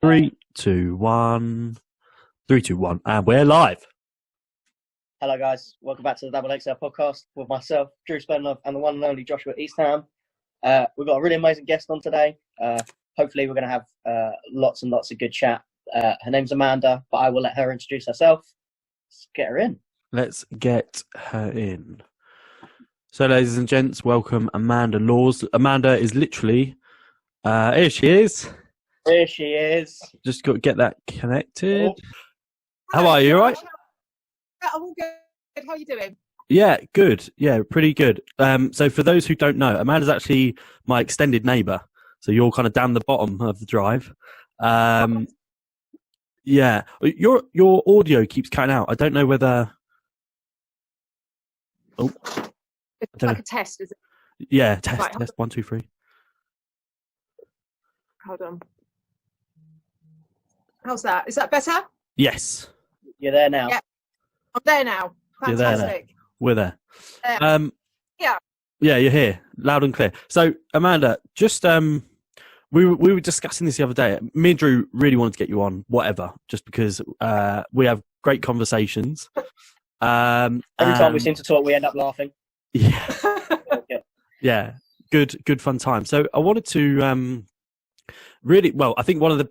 Three, two, one. 3, 2, 1, and we're live. Hello guys, welcome back to the XXL Podcast with myself, Drew Spenlove, and the one and only Joshua Eastham. We've got a really amazing guest on today. Hopefully we're going to have lots and lots of good chat. Her name's Amanda, but I will let her introduce herself. Let's get her in. Let's get her in. So ladies and gents, welcome Amanda Laws. Amanda is literally, here she is. Here she is. Just got to get that connected. Oh. How are you, all right? I'm all good. How are you doing? Yeah, good. Yeah, pretty good. So for those who don't know, Amanda's actually my extended neighbour. So you're kind of down the bottom of the drive. Yeah, your audio keeps cutting out. I don't know whether. Oh, It's like a test, is it? Yeah, test. Right, 1, 2, 3. Hold on. How's that? Is that better? Yes. You're there now. Yeah. I'm there now. You're there Fantastic. now. We're there. Yeah. Yeah, you're here, loud and clear. So, Amanda, just we were discussing this the other day. Me and Drew really wanted to get you on, whatever, just because we have great conversations. Every time we seem to talk, we end up laughing. Yeah, yeah, good fun time. So, I wanted to really, well, I think one of the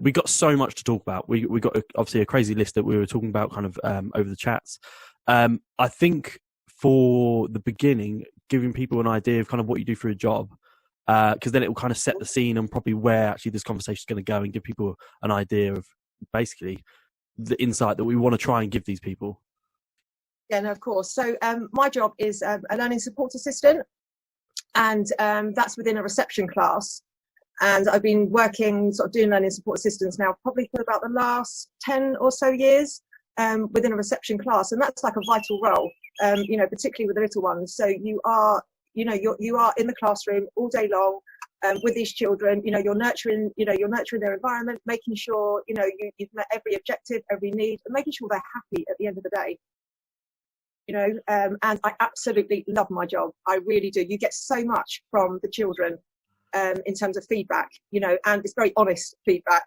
we got so much to talk about. We got obviously a crazy list that we were talking about kind of over the chats. I think for the beginning, giving people an idea of kind of what you do for a job, because then it will kind of set the scene on probably where actually this conversation is going to go and give people an idea of basically the insight that we want to try and give these people. Yeah, no, of course. So my job is a learning support assistant, and that's within a reception class. And I've been working, sort of doing learning support assistance now probably for about the last 10 or so years within a reception class. And that's like a vital role, particularly with the little ones. So you are in the classroom all day long with these children. You're nurturing their environment, making sure, you've met every objective, every need, and making sure they're happy at the end of the day. And I absolutely love my job. I really do. You get so much from the children. In terms of feedback, and it's very honest feedback.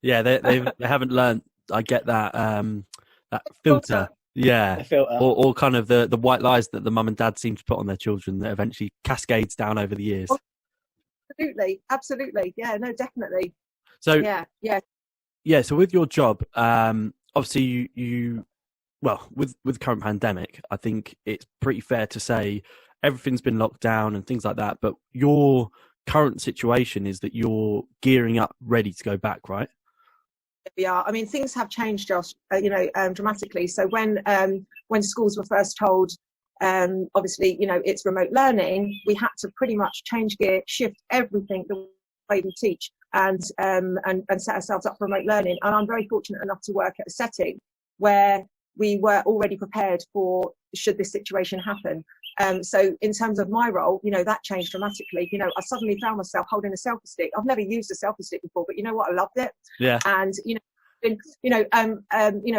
Yeah, they haven't learned. I get that that filter. Yeah, The filter. or kind of the white lies that the mum and dad seem to put on their children that eventually cascades down over the years. Absolutely. Yeah, no, definitely. So yeah. So with your job, obviously you well, with the current pandemic, I think it's pretty fair to say everything's been locked down and things like that, but your current situation is that you're gearing up, ready to go back, right? We are. I mean, things have changed, Josh, dramatically. So when schools were first told, obviously, it's remote learning, we had to pretty much change gear, shift everything the way we teach and set ourselves up for remote learning. And I'm very fortunate enough to work at a setting where we were already prepared for should this situation happen. So in terms of my role, that changed dramatically. I suddenly found myself holding a selfie stick. I've never used a selfie stick before, but you know what? I loved it. Yeah. And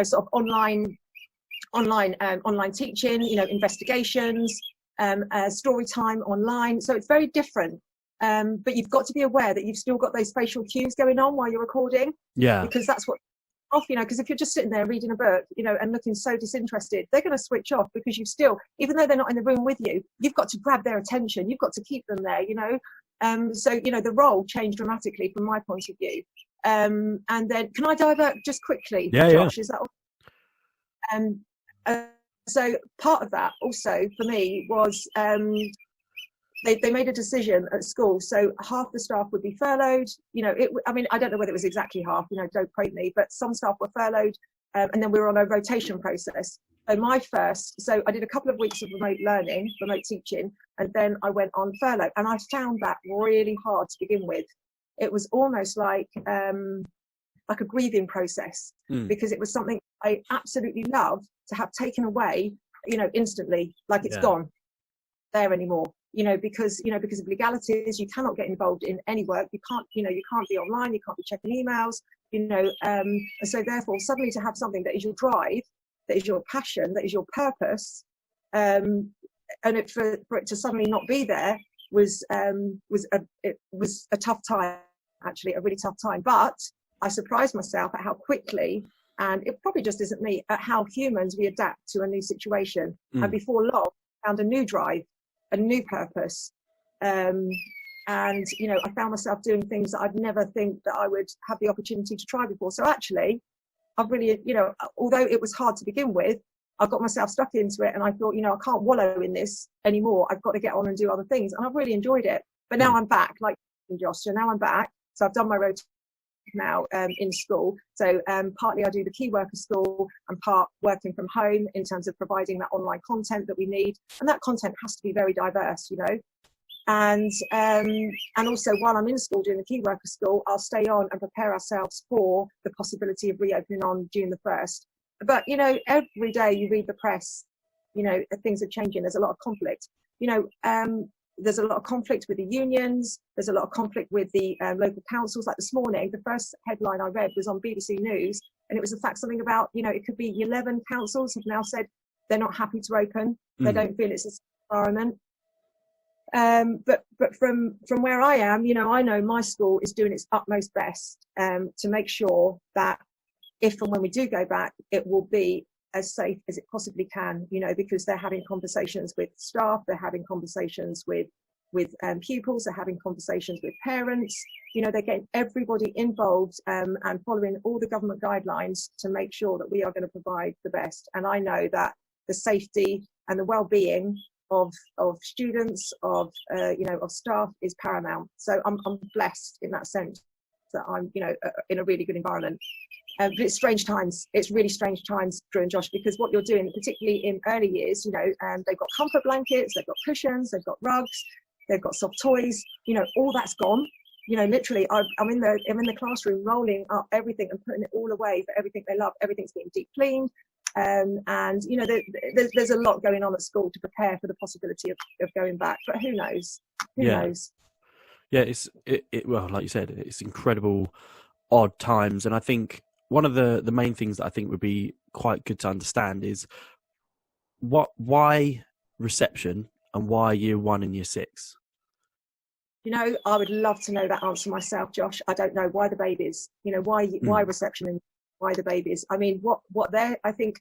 sort of online teaching, investigations, story time online. So it's very different. But you've got to be aware that you've still got those facial cues going on while you're recording. Yeah. Because that's what off, because if you're just sitting there reading a book, and looking so disinterested, they're going to switch off because you've still, even though they're not in the room with you, you've got to grab their attention. You've got to keep them there, So, the role changed dramatically from my point of view. And then, can I divert just quickly, Josh? Is that all? So part of that also for me was they made a decision at school. So half the staff would be furloughed. I don't know whether it was exactly half, don't quote me, but some staff were furloughed. And then we were on a rotation process. So I did a couple of weeks of remote teaching, and then I went on furlough. And I found that really hard to begin with. It was almost like a grieving process because it was something I absolutely love to have taken away, instantly, like it's gone there anymore. Because of legalities, you cannot get involved in any work. You can't be online, you can't be checking emails, and so therefore suddenly to have something that is your drive, that is your passion, that is your purpose, and for it to suddenly not be there was a tough time. actually a really tough time. But I surprised myself at how quickly, and it probably just isn't me, at how humans we adapt to a new situation. And before long, I found a new drive, a new purpose. And, you know, I found myself doing things that I'd never think that I would have the opportunity to try before. So actually, I've really, you know, although it was hard to begin with, I got myself stuck into it and I thought, you know, I can't wallow in this anymore. I've got to get on and do other things. And I've really enjoyed it. But now I'm back, like Josh. So now I'm back. So I've done my rotation now in school. So partly I do the key worker school and part working from home in terms of providing that online content that we need. And that content has to be very diverse, you know. And also while I'm in school doing the key worker school, I'll stay on and prepare ourselves for the possibility of reopening on June the 1st. But, you know, every day you read the press, you know, things are changing. There's a lot of conflict. You know, there's a lot of conflict with the unions. There's a lot of conflict with the local councils. Like this morning, the first headline I read was on BBC News, and it was in fact something about, you know, it could be 11 councils have now said they're not happy to open. They don't feel it's a safe environment. But from where I am, you know, I know my school is doing its utmost best to make sure that if and when we do go back, it will be as safe as it possibly can, you know, because they're having conversations with staff, they're having conversations with pupils, they're having conversations with parents, you know, they're getting everybody involved and following all the government guidelines to make sure that we are going to provide the best. And I know that the safety and the well-being of students, of staff is paramount. So I'm blessed in that sense that I'm, you know, in a really good environment. But it's strange times. It's really strange times, Drew and Josh, because what you're doing, particularly in early years, you know, they've got comfort blankets, they've got cushions, they've got rugs, they've got soft toys, you know, all that's gone. You know, literally, I'm in the classroom rolling up everything and putting it all away for everything they love. Everything's being deep cleaned. And you know, there's a lot going on at school to prepare for the possibility of going back. But who knows? Who knows? Yeah, well, like you said, it's incredible, odd times, and I think one of the main things that I think would be quite good to understand is why reception and why year 1 and year 6. You know, I would love to know that answer myself, Josh. I don't know why the babies. You know, why reception and why the babies. I mean, what they're. I think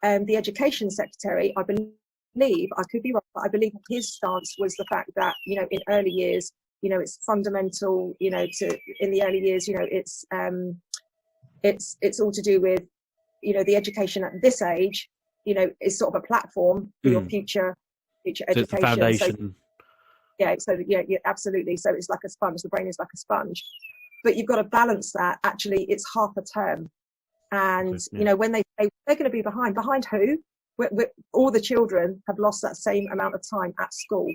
the education secretary, I believe, I could be wrong, but I believe his stance was the fact that, you know, in early years, you know, it's fundamental, you know, in the early years, you know, it's all to do with, you know, the education at this age, you know, is sort of a platform for your future education. It's the foundation. So absolutely. So it's like a sponge. The brain is like a sponge, but you've got to balance that. Actually, it's half a term, and you know, when they're going to be behind who? All the children have lost that same amount of time at school.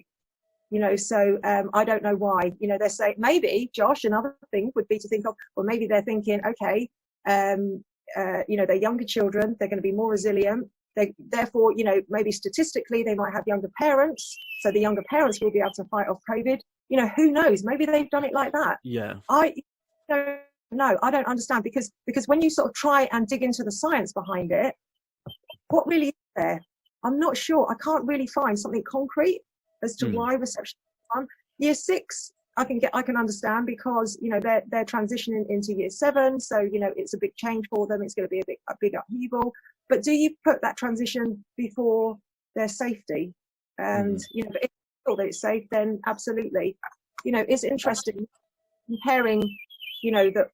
You know, so I don't know why. You know, they're saying maybe, Josh, another thing would be to think of, well, maybe they're thinking, okay, you know, they're younger children, they're going to be more resilient. Therefore, you know, maybe statistically they might have younger parents, so the younger parents will be able to fight off COVID. You know, who knows? Maybe they've done it like that. Yeah. I don't know. I don't understand because when you sort of try and dig into the science behind it, what really is there? I'm not sure. I can't really find something concrete as to why reception is fun. Year 6, I can understand because, you know, they're transitioning into year 7, so, you know, it's a big change for them. It's going to be a big upheaval. But do you put that transition before their safety? And you know, if you feel that it's safe, then absolutely. You know, it's interesting comparing, you know, that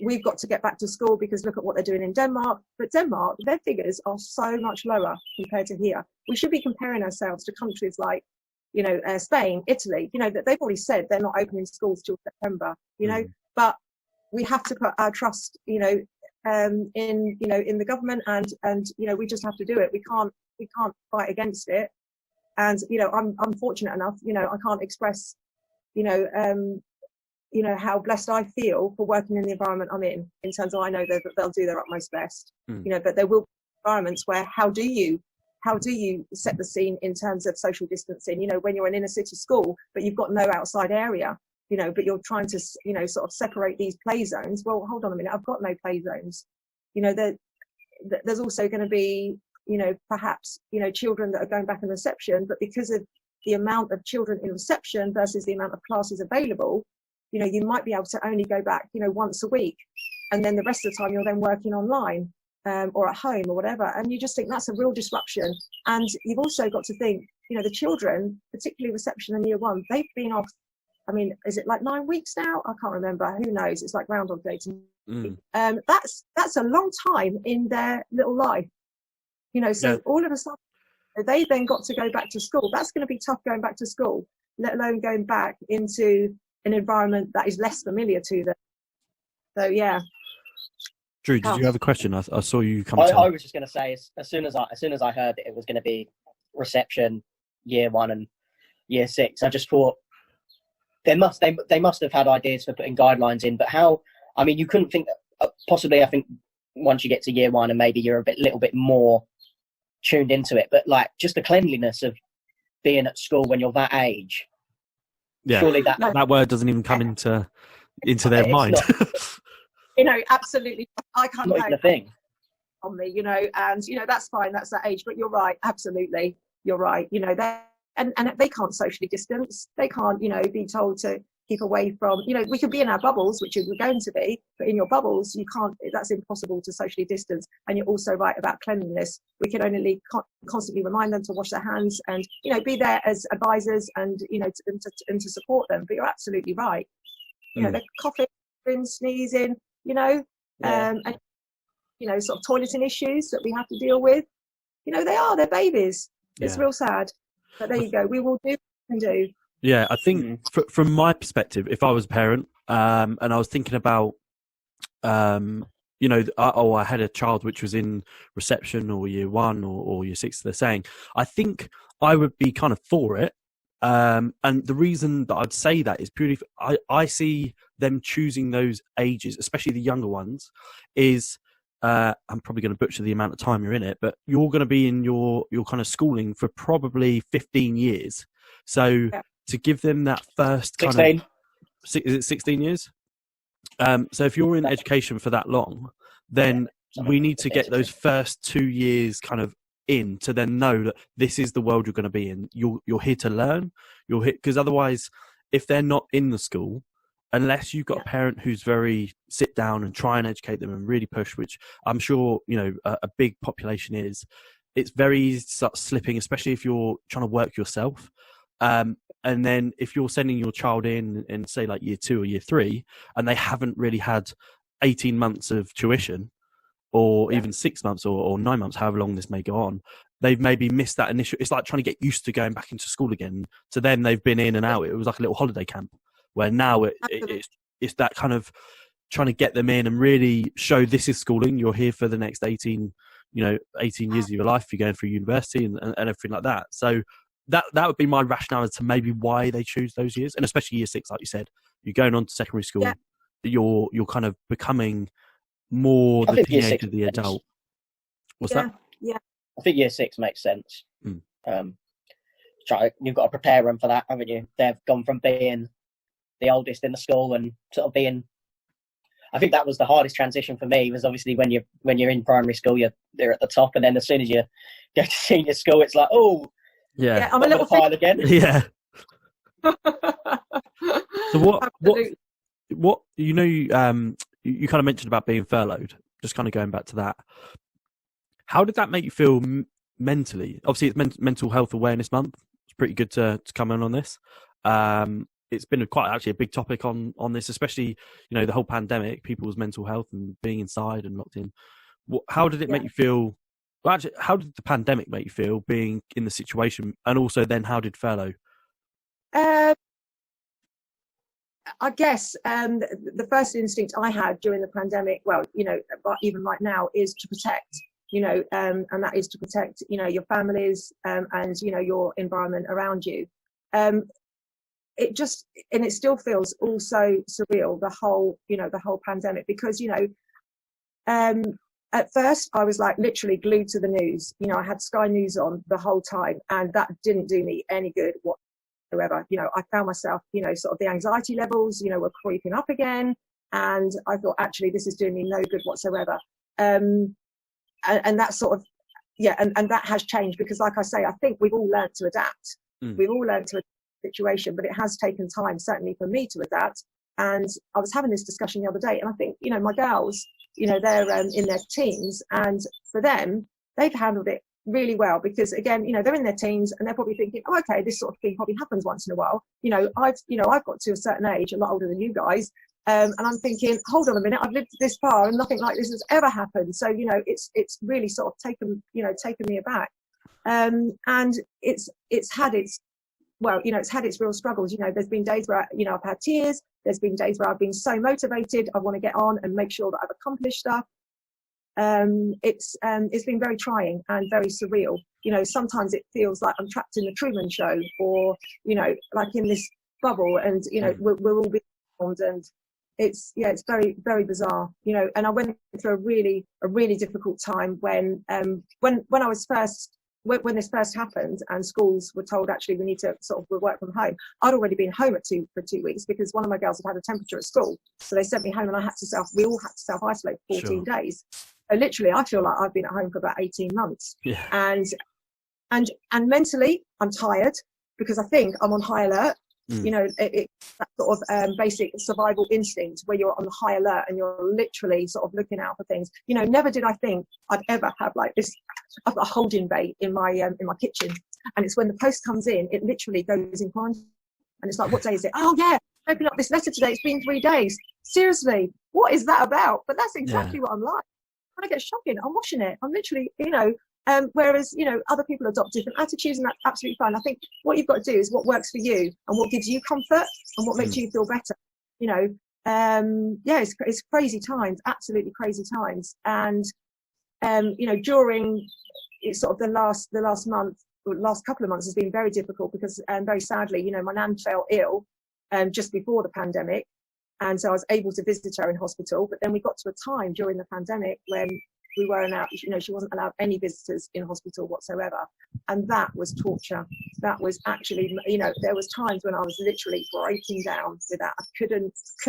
we've got to get back to school because look at what they're doing in Denmark. But Denmark, their figures are so much lower compared to here. We should be comparing ourselves to countries like, you know, Spain, Italy, you know, that they've already said they're not opening schools till September, you know, but we have to put our trust, you know, in the government and, you know, we just have to do it. We can't fight against it. And, you know, I'm fortunate enough, you know, I can't express, you know, how blessed I feel for working in the environment I'm in terms of I know that they'll do their utmost best, you know, but there will be environments where how do you set the scene in terms of social distancing, you know, when you're an inner city school, but you've got no outside area, you know, but you're trying to, you know, sort of separate these play zones. Well, hold on a minute, I've got no play zones. You know, there's also going to be, you know, perhaps, you know, children that are going back in reception, but because of the amount of children in reception versus the amount of classes available, you might be able to only go back, once a week. And then the rest of the time you're then working online or at home or whatever. And you just think that's a real disruption. And you've also got to think, the children, particularly reception in year one, they've been off. I mean, is it like 9 weeks now? I can't remember. Who knows? It's like Groundhog Day to me. That's a long time in their little life. So all of a sudden, they then got to go back to school. That's going to be tough going back to school, let alone going back into an environment that is less familiar to them. So, yeah. Drew, did you have a question? I saw you come. I was just going to say, as soon as I heard that it was going to be reception year 1 and year 6, I just thought they must have had ideas for putting guidelines in. But how? I mean, you couldn't think. Possibly, I think once you get to year 1 and maybe you're little bit more tuned into it, but like just the cleanliness of being at school when you're that age. Yeah, surely that word doesn't even come into their mind. Not, absolutely. I can't. Not even a thing. On me, and that's fine. That's that age. But you're right. Absolutely, you're right. They and they can't socially distance. They can't, be told to keep away from. We can be in our bubbles, which we're going to be, but in your bubbles, you can't. That's impossible to socially distance. And you're also right about cleanliness. We can only constantly remind them to wash their hands and be there as advisors and to support them. But you're absolutely right. They're coughing, sneezing. And sort of toileting issues that we have to deal with. They're babies. It's real sad. But there you go. We will do and do. Yeah, I think from my perspective, if I was a parent and I was thinking about, I had a child which was in reception or year 1 or year 6, they're saying, I think I would be kind of for it. And the reason that I'd say that is purely, I see them choosing those ages, especially the younger ones, is I'm probably going to butcher the amount of time you're in it, but you're going to be in your kind of schooling for probably 15 years. So to give them that first kind 16. of, is it 16 years? So if you're in education for that long, then we need to get those first 2 years kind of in to then know that this is the world you're going to be in. You're here to learn. You're here because otherwise, if they're not in the school, unless you've got a parent who's very sit down and try and educate them and really push, which I'm sure a big population is, it's very easy to start slipping, especially if you're trying to work yourself. And then if you're sending your child in say like year 2 or year 3, and they haven't really had 18 months of tuition, or even 6 months or 9 months, however long this may go on, they've maybe missed that initial. It's like trying to get used to going back into school again. So then they've been in and out. It was like a little holiday camp, where now it's that kind of trying to get them in and really show this is schooling. You're here for the next 18 years of your life. You're going through university and everything like that. So that would be my rationale as to maybe why they choose those years, and especially year 6, like you said, you're going on to secondary school. Yeah. You're kind of becoming more the teenager, the adult. What's that? Yeah, I think year 6 makes sense. You've got to prepare them for that, haven't you? They've gone from being the oldest in the school and sort of being. I think that was the hardest transition for me. Was obviously when you're in primary school, they're at the top, and then as soon as you go to senior school, it's like, I'm a little pile again. Yeah. So what you kind of mentioned about being furloughed, just kind of going back to that. How did that make you feel mentally? Obviously, it's Mental Health Awareness Month. It's pretty good to come in on this. It's been quite actually a big topic on this, especially, the whole pandemic, people's mental health and being inside and locked in. How did it make you feel? Well, actually, how did the pandemic make you feel being in the situation? And also then how did furlough? I guess the first instinct I had during the pandemic, but even right now, is to protect, and that is to protect, your families and, your environment around you. It still feels also surreal, the whole pandemic, because, at first I was like literally glued to the news. I had Sky News on the whole time, and that didn't do me any good whatsoever. I found myself, sort of the anxiety levels, were creeping up again. And I thought, actually, this is doing me no good whatsoever. And that sort of, and that has changed because, like I say, I think we've all learned to adapt. We've all learned to adapt to the situation, but it has taken time, certainly for me, to adapt. And I was having this discussion the other day, and I think, my girls, they're in their teens, and for them, they've handled it really well because, again, they're in their teens and they're probably thinking, oh, okay, this sort of thing probably happens once in a while. I've got to a certain age, a lot older than you guys, and I'm thinking, hold on a minute, I've lived this far and nothing like this has ever happened. So, it's really sort of taken me aback. And it's had its real struggles. There's been days where, I've had tears. There's been days where I've been so motivated. I want to get on and make sure that I've accomplished stuff. It's been very trying and very surreal. Sometimes it feels like I'm trapped in the Truman Show, or, like in this bubble, and, we're all being filmed, and it's very, very bizarre, and I went through a really difficult time when I was first, when this first happened and schools were told, actually, we need to sort of work from home. I'd already been home for 2 weeks because one of my girls had a temperature at school. So they sent me home and we all had to self-isolate for 14 days. So literally, I feel like I've been at home for about 18 months. Yeah. And mentally, I'm tired because I think I'm on high alert. It's that sort of basic survival instinct where you're on high alert and you're literally sort of looking out for things. Never did I think I'd ever have like this. I've got a holding bay in my kitchen, and it's when the post comes in, it literally goes in quarantine. And it's like, what day is it? Oh yeah, open up this letter today. It's been 3 days. Seriously, what is that about? But that's exactly what I'm like. When I get shocking, I'm washing it. I'm literally, whereas, other people adopt different attitudes, and that's absolutely fine. I think what you've got to do is what works for you and what gives you comfort and what makes you feel better. It's crazy times, absolutely crazy times. And, during sort of the last month, or last couple of months has been very difficult because, very sadly, my nan fell ill just before the pandemic. And so I was able to visit her in hospital. But then we got to a time during the pandemic when we weren't out, she wasn't allowed any visitors in hospital whatsoever. And that was torture. That was actually, there was times when I was literally breaking down with that. I could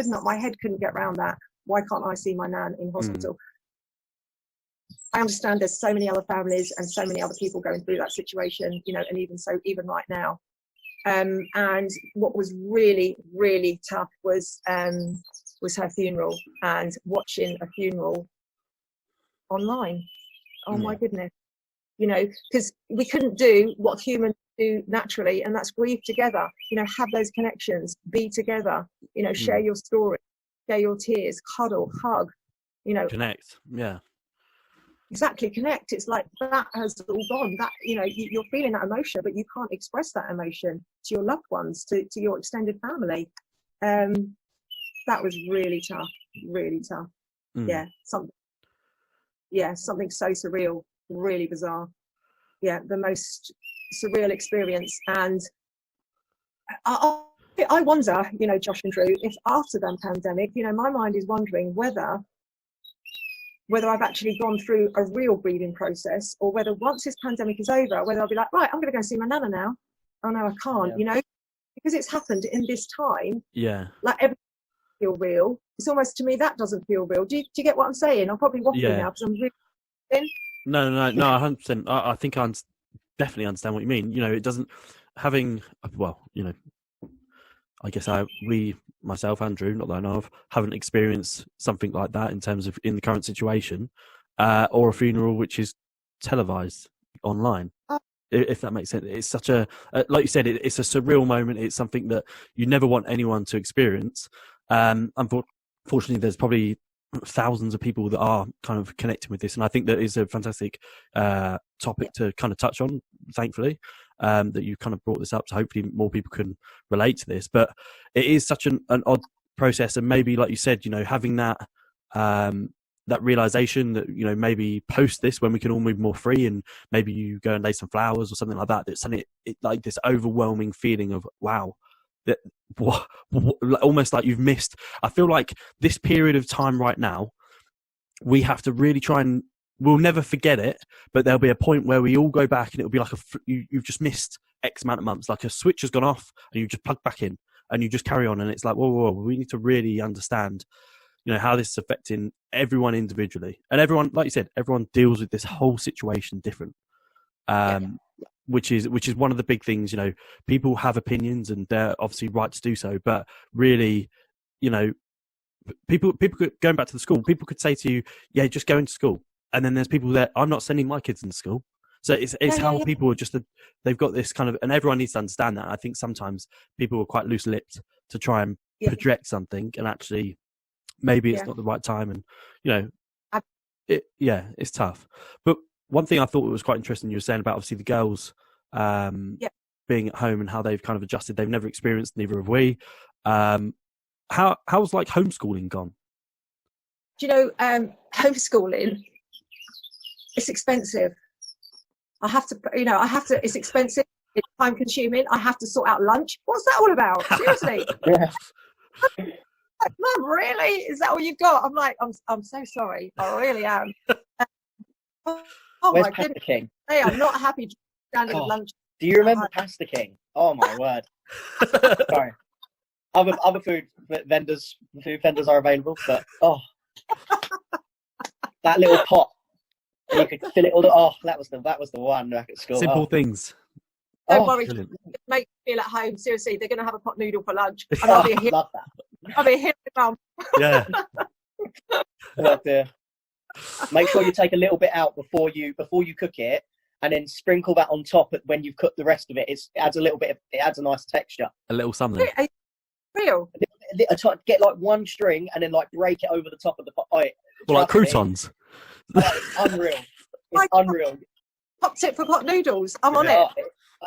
not, my head couldn't get around that. Why can't I see my nan in hospital? I understand there's so many other families and so many other people going through that situation, and even right now. And what was really, really tough was her funeral, and watching a funeral online. Oh my goodness. Because we couldn't do what humans do naturally, and that's grieve together, have those connections, be together, share your story, share your tears, cuddle, hug, connect. Yeah. Exactly, connect. It's like that has all gone. That, you're feeling that emotion, but you can't express that emotion to your loved ones, to your extended family. That was really tough, really tough. Something so surreal, really bizarre. Yeah, the most surreal experience. And I wonder, Josh and Drew, if after the pandemic, my mind is wondering whether I've actually gone through a real grieving process, or whether once this pandemic is over, whether I'll be like, right, I'm going to go see my nana now. Oh no, I can't, because it's happened in this time. Yeah. Like everything feel real. It's almost, to me, that doesn't feel real. Do you get what I'm saying? I'm probably waffling now because I'm really in. No, 100%. I think I definitely understand what you mean. It doesn't having, I guess myself, Andrew, not that I know of, haven't experienced something like that in terms of in the current situation, or a funeral which is televised online. If that makes sense. It's such a, like you said, it's a surreal moment. It's something that you never want anyone to experience. Unfortunately, there's probably thousands of people that are kind of connecting with this, and I think that is a fantastic topic to kind of touch on, thankfully. That you kind of brought this up, so hopefully more people can relate to this. But it is such an odd process, and maybe, like you said, having that that realization that maybe post this, when we can all move more free, and maybe you go and lay some flowers or something like that. That's something like this overwhelming feeling of wow, that almost like you've missed. I feel like this period of time right now, we have to really try and. We'll never forget it, but there'll be a point where we all go back and it'll be like you've just missed X amount of months, like a switch has gone off and you just plug back in and you just carry on. And it's like, whoa, we need to really understand, how this is affecting everyone individually. And everyone, like you said, everyone deals with this whole situation different, which is one of the big things. People have opinions and they're obviously right to do so, but really, you know, people going back to the school, people could say to you, yeah, just go into school. And then there's people that I'm not sending my kids into school. So it's how people are just, they've got this kind of, and everyone needs to understand that. I think sometimes people are quite loose-lipped to try and project something, and actually maybe it's not the right time. And, you know, it's tough. But one thing I thought was quite interesting, you were saying about obviously the girls being at home and how they've kind of adjusted. They've never experienced, neither have we. How's like homeschooling gone? Do you know, homeschooling, it's expensive. It's expensive. It's time consuming. I have to sort out lunch. What's that all about? Seriously? Mum, really? Is that all you've got? I'm like, I'm so sorry. I really am. Where's Pasta King? Hey, I'm not happy standing at lunch. Do you remember Pasta King? Oh my word. Sorry. Other food vendors are available, but that little pot. You could fill it all. That was the one back at school. Simple things. Don't worry, make me feel at home. Seriously, they're going to have a pot noodle for lunch. And love that. I'll be here with Mum. Yeah. Make sure you take a little bit out before you cook it, and then sprinkle that on top when you've cooked the rest of it. It adds a nice texture. A little something. Real. Get like one string and then like break it over the top of the pot. Well, like croutons. It's unreal. It's unreal. Top tip for pot noodles. I'm on it.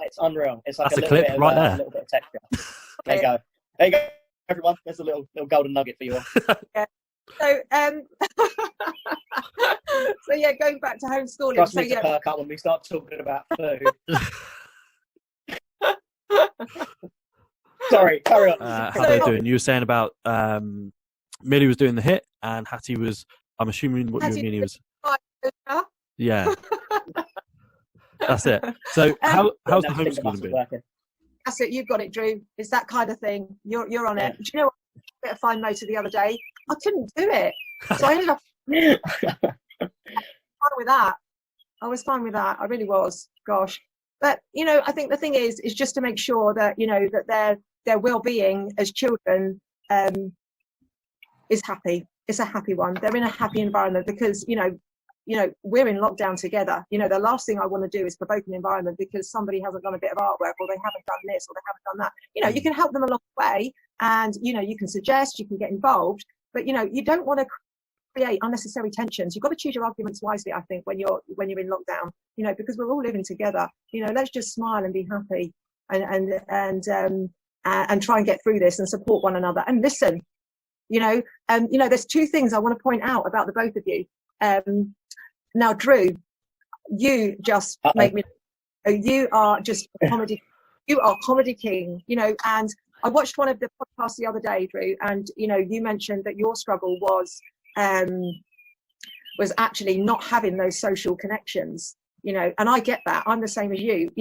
It's unreal. It's like that's a clip bit right of, there. A little bit of texture. There you go. There you go, everyone. There's a little golden nugget for you all. Yeah. So, going back to homeschooling. Trust me to perk up when we start talking about food. Sorry, carry on. How are they doing? You were saying about Millie was doing the hit, and Hattie was. I'm assuming what you and Millie was. Yeah. That's it. So how's the homeschooling been? That's it. You've got it, Drew. It's that kind of thing. You're on it. Do you know what? A bit of fine motor the other day. I couldn't do it, so I ended up fine with that. I was fine with that. I really was. Gosh. But I think the thing is just to make sure that that their well-being as children is happy. It's a happy one. They're in a happy environment because we're in lockdown together. The last thing I want to do is provoke an environment because somebody hasn't done a bit of artwork or they haven't done this or they haven't done that. You can help them along the way, and you can suggest, you can get involved, but you don't want to create unnecessary tensions. You've got to choose your arguments wisely, I think, when you're in lockdown. Because we're all living together. Let's just smile and be happy and try and get through this and support one another and listen. There's two things I want to point out about the both of you. Now, Drew, you just make me. You are just comedy. You are comedy king. And I watched one of the podcasts the other day, Drew, and you mentioned that your struggle was actually not having those social connections. And I get that. I'm the same as you.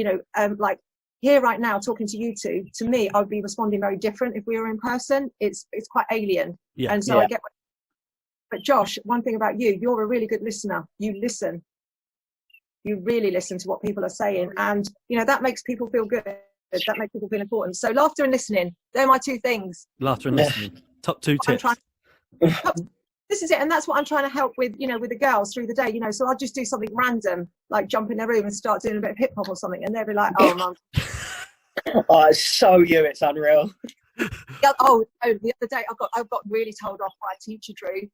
Like here right now, talking to you two, to me, I would be responding very different if we were in person. It's quite alien. Yeah. And so I get. But Josh, one thing about you, you're a really good listener. You listen. You really listen to what people are saying. And, that makes people feel good. That makes people feel important. So laughter and listening, they're my two things. Laughter and listening. Top two tips. This is it. And that's what I'm trying to help with, with the girls through the day. So I'll just do something random, like jump in their room and start doing a bit of hip hop or something. And they'll be like, oh, Mum. Oh, it's so you. It's unreal. The other day I got really told off by a teacher, Drew.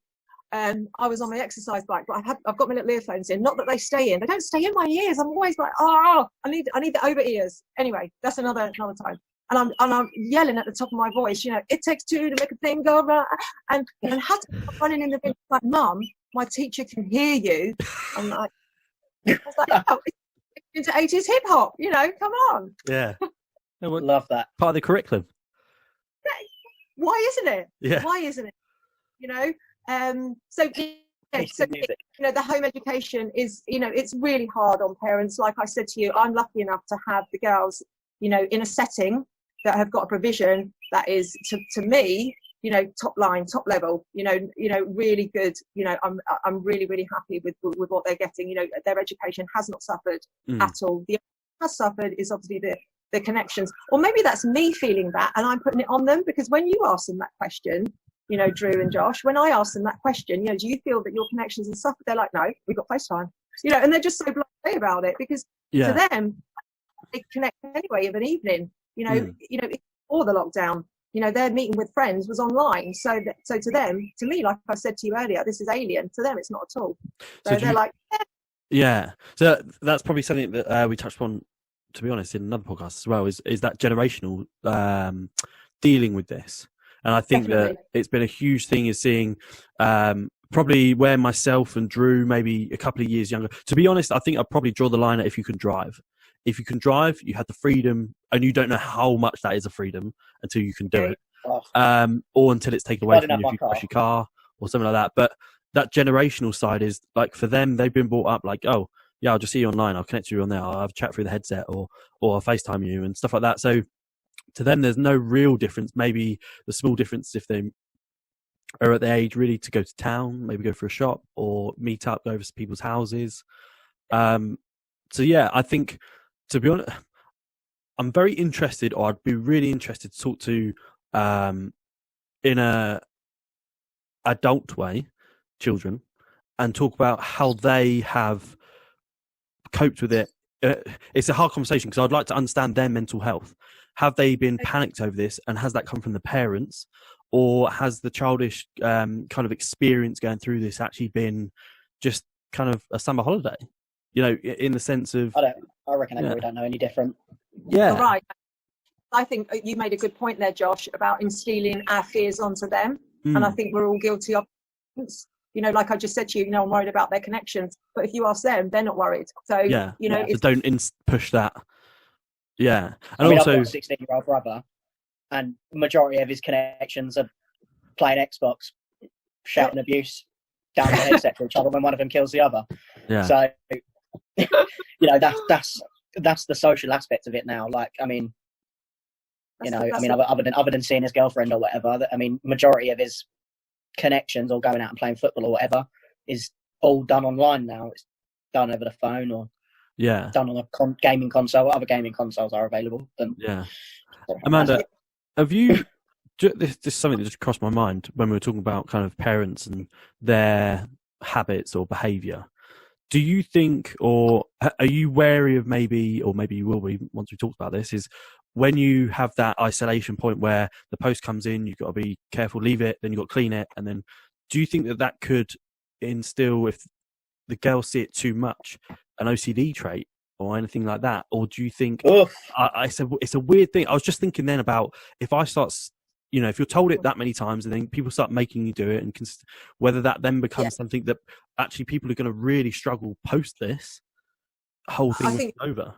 I was on my exercise bike, but I've got my little earphones in. Not that they stay in. They don't stay in my ears. I'm always like, I need the over ears. Anyway, that's another time. And I'm yelling at the top of my voice. It takes two to make a thing go right. And had to running in the room like, Mum, my teacher can hear you. I was like, oh, it's into 80s hip hop. Come on. Yeah. Love that. Part of the curriculum. Why isn't it? Yeah. Why isn't it? The home education is, it's really hard on parents. Like I said to you, I'm lucky enough to have the girls, in a setting that have got a provision that is to me, top line, top level, really good. I'm really, really happy with what they're getting. Their education has not suffered at all. The has suffered is obviously the connections, or maybe that's me feeling that and I'm putting it on them, because when you ask them that question, Drew and Josh, when I ask them that question, do you feel that your connections and stuff? They're like, no, we've got FaceTime, and they're just so blasé about it because to them, they connect anyway of an evening, before the lockdown. Their meeting with friends was online. So to them, to me, like I said to you earlier, this is alien. To them, it's not at all. So they're like, yeah. So that's probably something that we touched on, to be honest, in another podcast as well, is that generational dealing with this. And I think that it's been a huge thing is seeing probably where myself and Drew, maybe a couple of years younger. To be honest, I think I'd probably draw the line at if you can drive. If you can drive, you have the freedom, and you don't know how much that is a freedom until you can do it, or until it's taken away from you if you crash your car or something like that. But that generational side is like for them, they've been brought up like, oh, yeah, I'll just see you online. I'll connect to you on there. I'll have a chat through the headset or I'll FaceTime you and stuff like that. So to them, there's no real difference. Maybe the small difference if they are at the age really to go to town, maybe go for a shop or meet up, go over to people's houses. So yeah, I think, to be honest, I'm very interested, or I'd be really interested to talk to, in a adult way, children, and talk about how they have coped with it. It's a hard conversation because I'd like to understand their mental health. Have they been panicked over this, and has that come from the parents, or has the childish kind of experience going through this actually been just kind of a summer holiday? In the sense of, I reckon they probably don't know any different. Yeah, right. I think you made a good point there, Josh, about instilling our fears onto them, and I think we're all guilty of. Like I just said to you, I'm worried about their connections, but if you ask them, they're not worried. So so don't push that. Yeah, and I've also got a 16-year-old brother, and the majority of his connections are playing Xbox, shouting abuse down the headset for each other when one of them kills the other. Yeah. So, that's the social aspect of it now. Like, other than seeing his girlfriend or whatever, majority of his connections or going out and playing football or whatever is all done online now. It's done over the phone or done on a gaming console. Other gaming consoles are available. Amanda, have you? This is something that just crossed my mind when we were talking about kind of parents and their habits or behaviour. Do you think, or are you wary of maybe you will be once we talked about this, is when you have that isolation point where the post comes in, you've got to be careful, leave it, then you've got to clean it, and then do you think that could instill, if the girls see it too much, an OCD trait or anything like that? Or do you think, it's a weird thing. I was just thinking then about if I start, if you're told it that many times and then people start making you do it, and whether that then becomes something that actually people are going to really struggle post this whole thing over.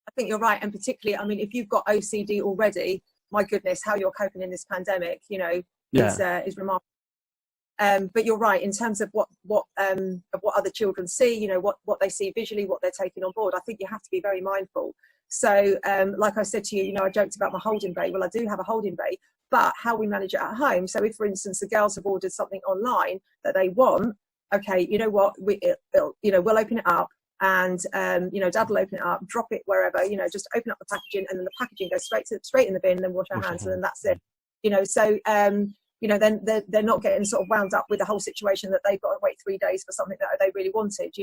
I think you're right. And particularly, if you've got OCD already, my goodness, how you're coping in this pandemic, is remarkable. But you're right in terms of what other children see, what they see visually, what they're taking on board. I think you have to be very mindful. So, like I said to you, I joked about my holding bay. Well, I do have a holding bay, but how we manage it at home. So if, for instance, the girls have ordered something online that they want, okay, you know what, we'll open it up and, Dad will open it up, drop it wherever, just open up the packaging, and then the packaging goes straight in the bin, and then wash our hands, and then that's it. Then they're not getting sort of wound up with the whole situation that they've got to wait 3 days for something that they really wanted,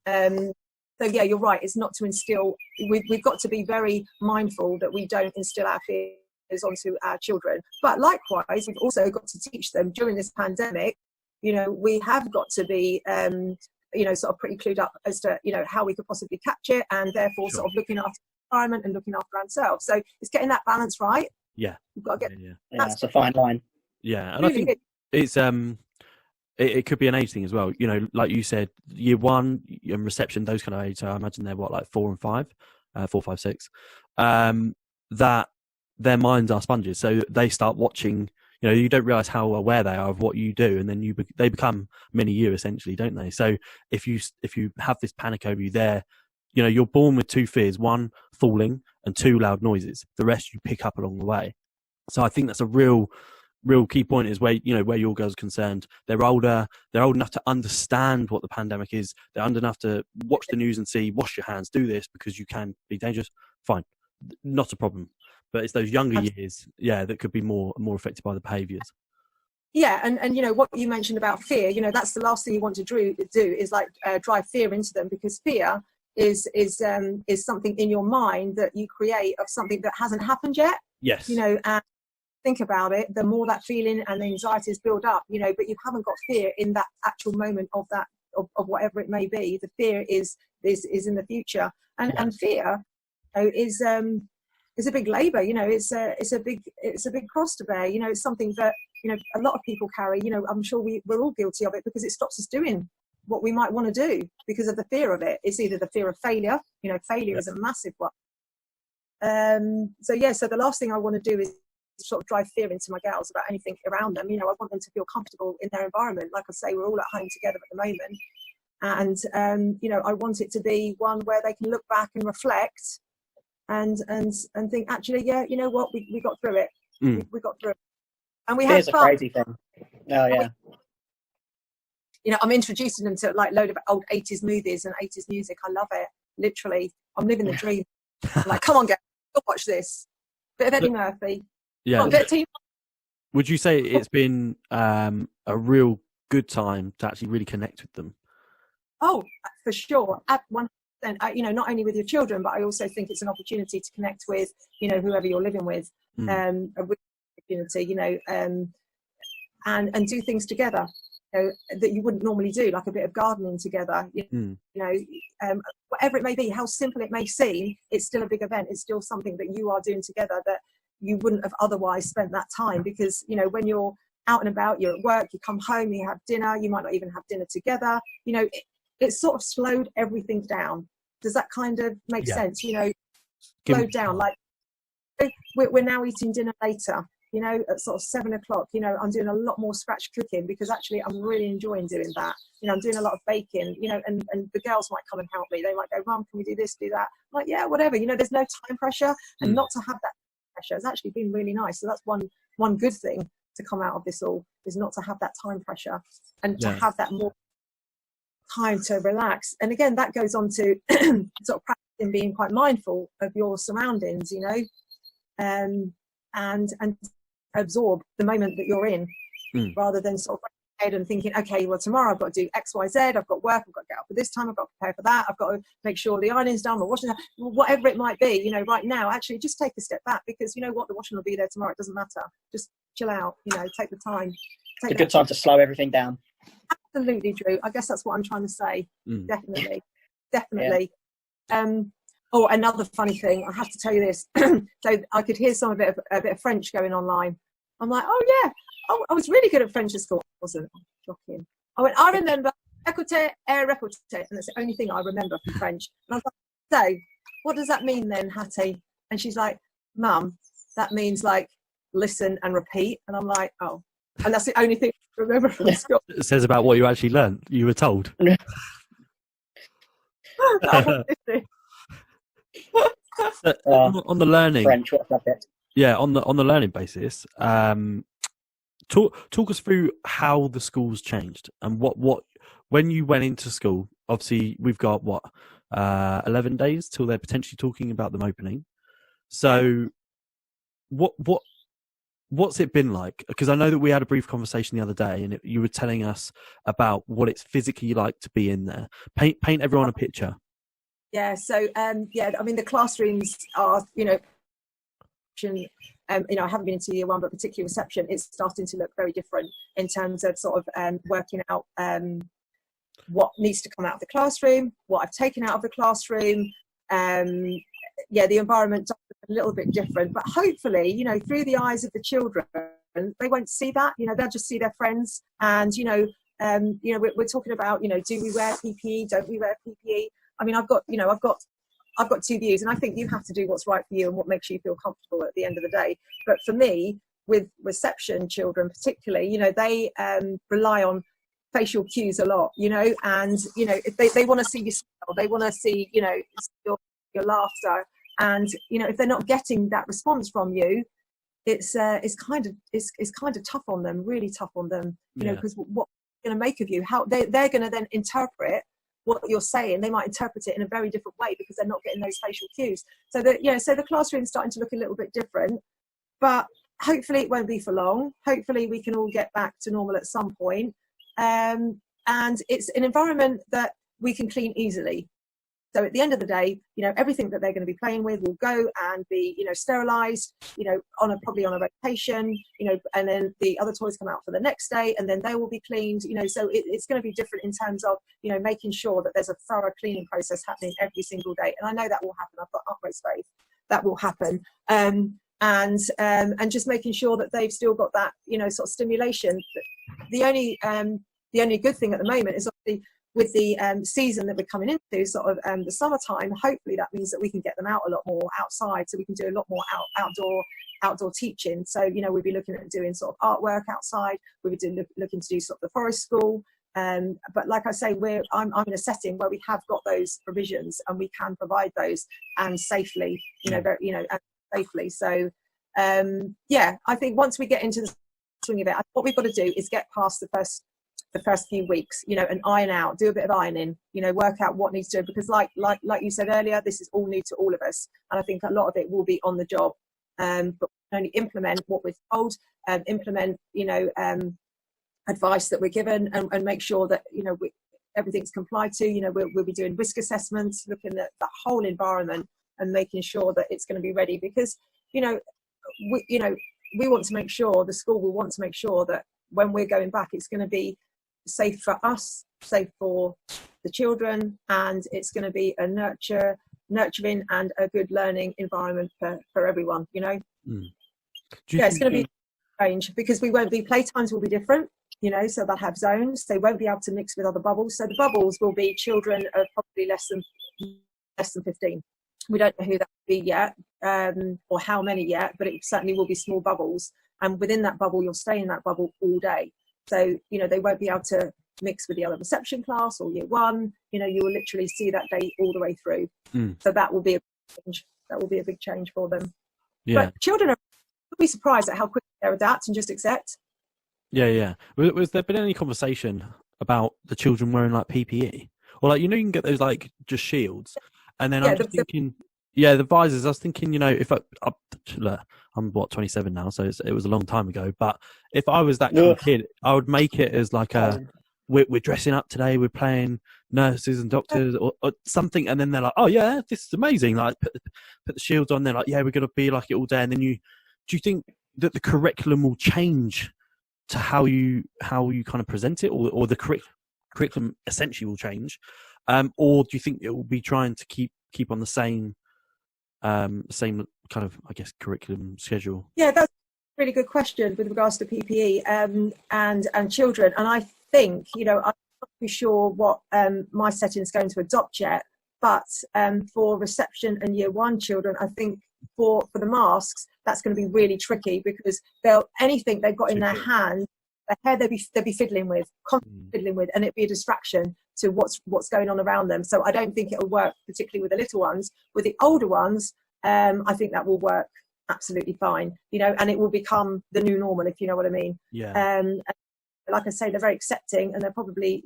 So yeah, you're right. It's not to instill. We've got to be very mindful that we don't instill our fears onto our children. But likewise, we've also got to teach them during this pandemic. We have got to be, sort of pretty clued up as to how we could possibly catch it, and therefore sort of looking after the environment and looking after ourselves. So it's getting that balance right. Yeah, we've got to get. That's a fine line. Yeah, and really I think it's it could be an age thing as well. Like you said, year one and reception, those kind of age. So I imagine they're like 4 and 5, 4, 5, 6. That their minds are sponges, so they start watching. You don't realize how aware they are of what you do, and then they become mini you essentially, don't they? So if you have this panic over you, you're born with 2 fears: 1, falling, and 2, loud noises. The rest you pick up along the way. So I think that's a real key point, is where your girls are concerned. They're older. They're old enough to understand what the pandemic is. They're old enough to watch the news and see, wash your hands, do this because you can be dangerous. Fine, not a problem. But it's those younger years, that could be more affected by the behaviours. Yeah, and you know what you mentioned about fear, you know, that's the last thing you want to do is like drive fear into them, because fear is something in your mind that you create of something that hasn't happened yet. Yes. You know, and think about it, the more that feeling and the anxieties build up, you know, but you haven't got fear in that actual moment of that of whatever it may be. The fear is in the future, and fear, you know, is a big labor. You know, it's a big cross to bear. You know, it's something that, you know, a lot of people carry. You know, I'm sure we're all guilty of it, because it stops us doing what we might want to do because of the fear of it. It's either the fear of failure. You know, failure is a massive one. So the last thing I want to do is sort of drive fear into my girls about anything around them. You know, I want them to feel comfortable in their environment. Like I say, we're all at home together at the moment, and you know, I want it to be one where they can look back and reflect and think, actually, yeah, you know what, we got through it. We got through it, and we had fun. A crazy thing. Oh yeah. You know, I'm introducing them to like load of old 80s movies and 80s music. I love it. Literally, I'm living the dream. I'm like, come on, go watch this. Bit of Eddie Murphy. Yeah. On, bit of Would you say it's been a real good time to actually really connect with them? Oh, for sure. At 100%. You know, not only with your children, but I also think it's an opportunity to connect with, you know, whoever you're living with. A real opportunity, you know, and do things together, you know, that you wouldn't normally do, like a bit of gardening together. You know, whatever it may be, how simple it may seem, it's still a big event. It's still something that you are doing together that you wouldn't have otherwise spent that time, because, you know, when you're out and about, you're at work, you come home, you have dinner, you might not even have dinner together. You know, it sort of slowed everything down. Does that kind of make sense? You know, slowed down. Like, we're now eating dinner later, you know, at sort of 7 o'clock. You know, I'm doing a lot more scratch cooking because actually I'm really enjoying doing that. You know, I'm doing a lot of baking, you know, and the girls might come and help me. They might go, Mum, can we do this, do that? I'm like, yeah, whatever. You know, there's no time pressure, and not to have that pressure has actually been really nice. So that's one good thing to come out of this all, is not to have that time pressure, and to have that more time to relax. And again, that goes on to sort of practicing being quite mindful of your surroundings, you know, and absorb the moment that you're in, rather than sort of head and thinking, okay, well, tomorrow I've got to do X, Y, Z, I've got work, I've got to get up at this time, I've got to prepare for that, I've got to make sure the ironing's done, or washing, whatever it might be. You know, right now, actually just take a step back, because you know what, the washing will be there tomorrow, it doesn't matter. Just chill out, you know, take the time. It's a good time to slow everything down. Absolutely, Drew. I guess that's what I'm trying to say. Definitely. Oh, another funny thing, I have to tell you this. So I could hear a bit of French going online. I'm like, oh yeah, I was really good at French at school. I wasn't. Shocking. I went, I remember écouter et répéter, and that's the only thing I remember from French. And I was like, so what does that mean then, Hattie? And she's like, Mum, that means like listen and repeat. And I'm like, oh. And that's the only thing I remember from school. It says about what you actually learned. You were told. On the learning, French, what subject? Yeah, on the learning basis, talk us through how the school's changed, and what when you went into school. Obviously, we've got 11 days till they're potentially talking about them opening. So, what's it been like? Because I know that we had a brief conversation the other day, and you were telling us about what it's physically like to be in there. Paint everyone a picture. Yeah. So, I mean, the classrooms are, you know, I haven't been into year one, but particularly reception, it's starting to look very different in terms of sort of working out what needs to come out of the classroom, what I've taken out of the classroom. The environment does look a little bit different, but hopefully, you know, through the eyes of the children, they won't see that. You know, they'll just see their friends, and we're talking about, you know, do we wear PPE? Don't we wear PPE? I mean, I've got two views, and I think you have to do what's right for you and what makes you feel comfortable at the end of the day. But for me, with reception children particularly, you know, they rely on facial cues a lot, you know, and, you know, if they want to see you smile, they want to see, you know, your laughter. And, you know, if they're not getting that response from you, it's kind of tough on them, really tough on them, you know, because what they're going to make of you, how they're going to then interpret what you're saying. They might interpret it in a very different way because they're not getting those facial cues. So the classroom's starting to look a little bit different, but hopefully it won't be for long. Hopefully we can all get back to normal at some point. And it's an environment that we can clean easily. So at the end of the day, everything that they're going to be playing with will go and be, sterilised, probably on a rotation, and then the other toys come out for the next day, and then they will be cleaned, so it's going to be different in terms of, making sure that there's a thorough cleaning process happening every single day. And I know that will happen. I've got utmost faith that will happen. And just making sure that they've still got that, sort of stimulation. The only good thing at the moment is obviously, with the season that we're coming into, sort of the summertime, hopefully that means that we can get them out a lot more outside, so we can do a lot more outdoor teaching. So we'll be looking at doing sort of artwork outside. We'll be looking to do sort of the forest school. But like I say, I'm in a setting where we have got those provisions and we can provide those and safely, and safely. So I think once we get into the swing of it, what we've got to do is get past the first few weeks, and iron out, do a bit of ironing, work out what needs to, because like you said earlier, this is all new to all of us, and I think a lot of it will be on the job, but only implement what we're told, implement advice that we're given, and make sure that everything's complied to. We'll be doing risk assessments, looking at the whole environment and making sure that it's going to be ready, because we want to make sure, the school will want to make sure that when we're going back, it's going to be safe for us, safe for the children, and it's going to be a nurturing and a good learning environment for everyone. It's going to be strange because playtimes will be different, so they'll have zones. They won't be able to mix with other bubbles, so the bubbles will be children of probably less than 15. We don't know who that will be yet, or how many yet, but it certainly will be small bubbles, and within that bubble you'll stay in that bubble all day. So, they won't be able to mix with the other reception class or year one. You will literally see that day all the way through. So that will be a change. That will be a big change for them. Yeah. But children will be surprised at how quickly they adapt and just accept. Yeah. Was there been any conversation about the children wearing like PPE? Or you can get those just shields. And then I'm just thinking... Yeah, the visors. I was thinking, if I'm 27 now, so it was a long time ago. But if I was that kind of kid, I would make it as we're dressing up today, we're playing nurses and doctors or something, and then they're like, oh yeah, this is amazing. Put the shields on. They're like, yeah, we're gonna be like it all day. And then do you think that the curriculum will change to how you kind of present it, or the curriculum essentially will change, or do you think it will be trying to keep on the same kind of, I guess, curriculum schedule? Yeah, that's a really good question with regards to PPE and children. And I think, I'm not too sure what my setting is going to adopt yet, but for reception and year one children, I think for the masks, that's going to be really tricky, because anything they've got in their hand, their hair they'll be fiddling with, constantly fiddling with, and it'd be a distraction to what's going on around them. So I don't think it'll work particularly with the little ones. With the older ones, I think that will work absolutely fine, and it will become the new normal, if you know what I mean. Yeah. Like I say, they're very accepting, and they're probably,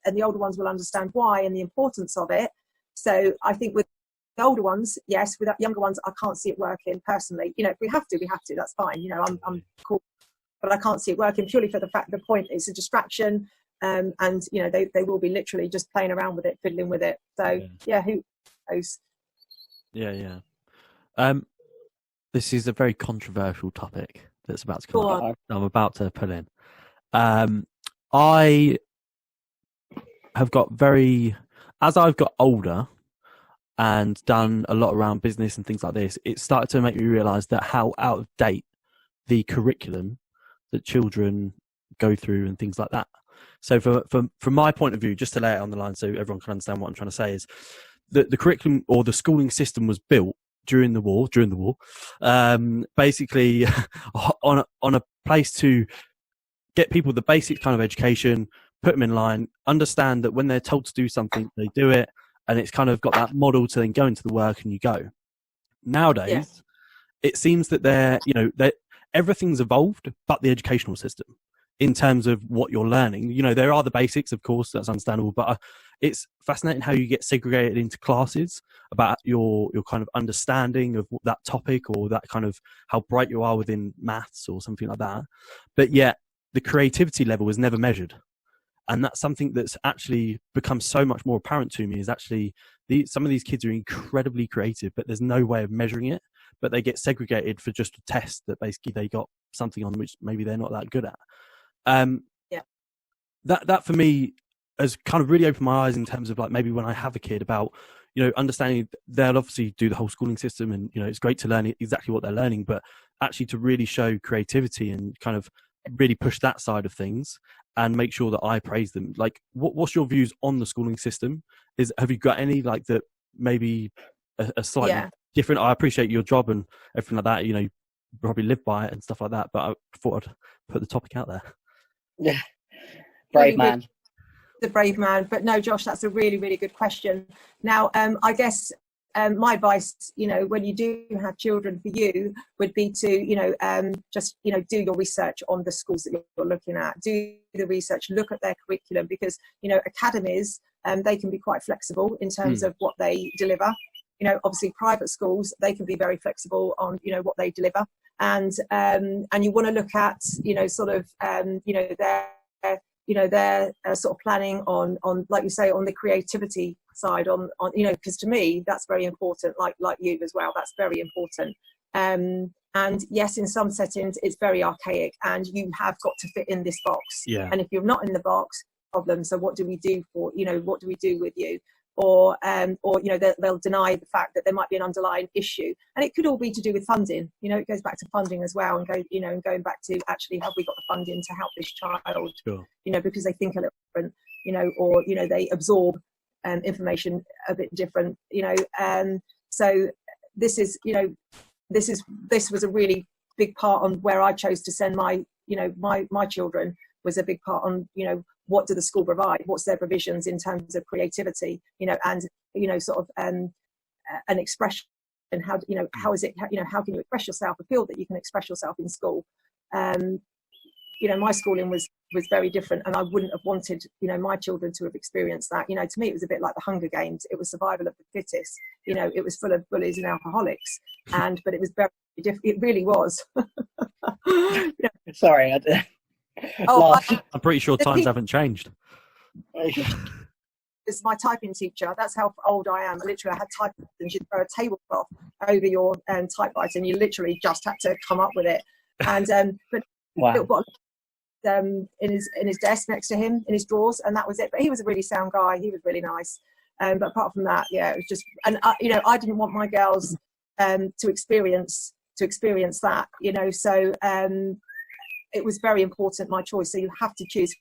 and the older ones will understand why and the importance of it. So I think with the older ones, yes. With younger ones, I can't see it working personally. If we have to, that's fine. I'm cool. But I can't see it working purely for the point it's a distraction. And they will be literally just playing around with it, fiddling with it. So who knows? Yeah. This is a very controversial topic that's about to come up. I'm about to pull in. I have got as I've got older and done a lot around business and things like this, it started to make me realise that how out of date the curriculum that children go through and things like that. So from my point of view, just to lay it on the line so everyone can understand what I'm trying to say, is that the curriculum or the schooling system was built during the war, basically on a place to get people the basic kind of education, put them in line, understand that when they're told to do something, they do it, and it's kind of got that model to then go into the work and you go. Nowadays, it seems that everything's evolved, but the educational system. in terms of what you're learning. You know, there are the basics, of course, that's understandable, but it's fascinating how you get segregated into classes about your kind of understanding of that topic, or that kind of how bright you are within maths or something like that. But yet the creativity level is never measured. And that's something that's actually become so much more apparent to me, is actually some of these kids are incredibly creative, but there's no way of measuring it. But they get segregated for just a test that basically they got something on which maybe they're not that good at. That for me has kind of really opened my eyes in terms of like maybe when I have a kid about, you know, understanding they'll obviously do the whole schooling system, and, you know, it's great to learn exactly what they're learning, but actually to really show creativity and kind of really push that side of things and make sure that I praise them. Like, what's your views on the schooling system? Have you got any like that maybe a slightly different? I appreciate your job and everything like that. You know, you probably live by it and stuff like that, but I thought I'd put the topic out there. Yeah, brave man. The brave man. But no, Josh, that's a really, really good question. Now, I guess my advice, you know, when you do have children, for you would be to, you know, just, you know, do your research on the schools that you're looking at. Do the research, look at their curriculum, because, you know, academies, they can be quite flexible in terms of what they deliver. You know, obviously private schools, they can be very flexible on, you know, what they deliver. And you want to look at, you know, sort of, you know, their sort of planning on, like you say, on the creativity side, on you know, because to me that's very important, like you as well, that's very important. And yes, in some settings it's very archaic and you have got to fit in this box. And if you're not in the box, problem. So what do we do for, you know, what do we do with you? Or you know, they'll deny the fact that there might be an underlying issue, and it could all be to do with funding. You know, it goes back to funding as well, and going back to actually, have we got the funding to help this child? Sure. You know, because they think a little different, you know, or, you know, they absorb information a bit different, you know. So this is, you know, this was a really big part on where I chose to send my, you know, my children, was a big part on, you know, what do the school provide? What's their provisions in terms of creativity, you know, and, you know, sort of an expression, and how, you know, how is it, you know, how can you express yourself, or feel that you can express yourself in school? You know, my schooling was very different, and I wouldn't have wanted, you know, my children to have experienced that. You know, to me, it was a bit like the Hunger Games. It was survival of the fittest. You know, it was full of bullies and alcoholics, but it was very different. It really was. You know, sorry, I'm pretty sure times haven't changed. It's my typing teacher. That's how old I am. Literally, I had typing, and she'd throw a tablecloth over your typewriter, and you literally just had to come up with it. And but wow. In his desk next to him, in his drawers, and that was it. But he was a really sound guy. He was really nice. But apart from that, yeah, it was just. And you know, I didn't want my girls to experience that. You know, so it was very important, my choice. So you have to choose,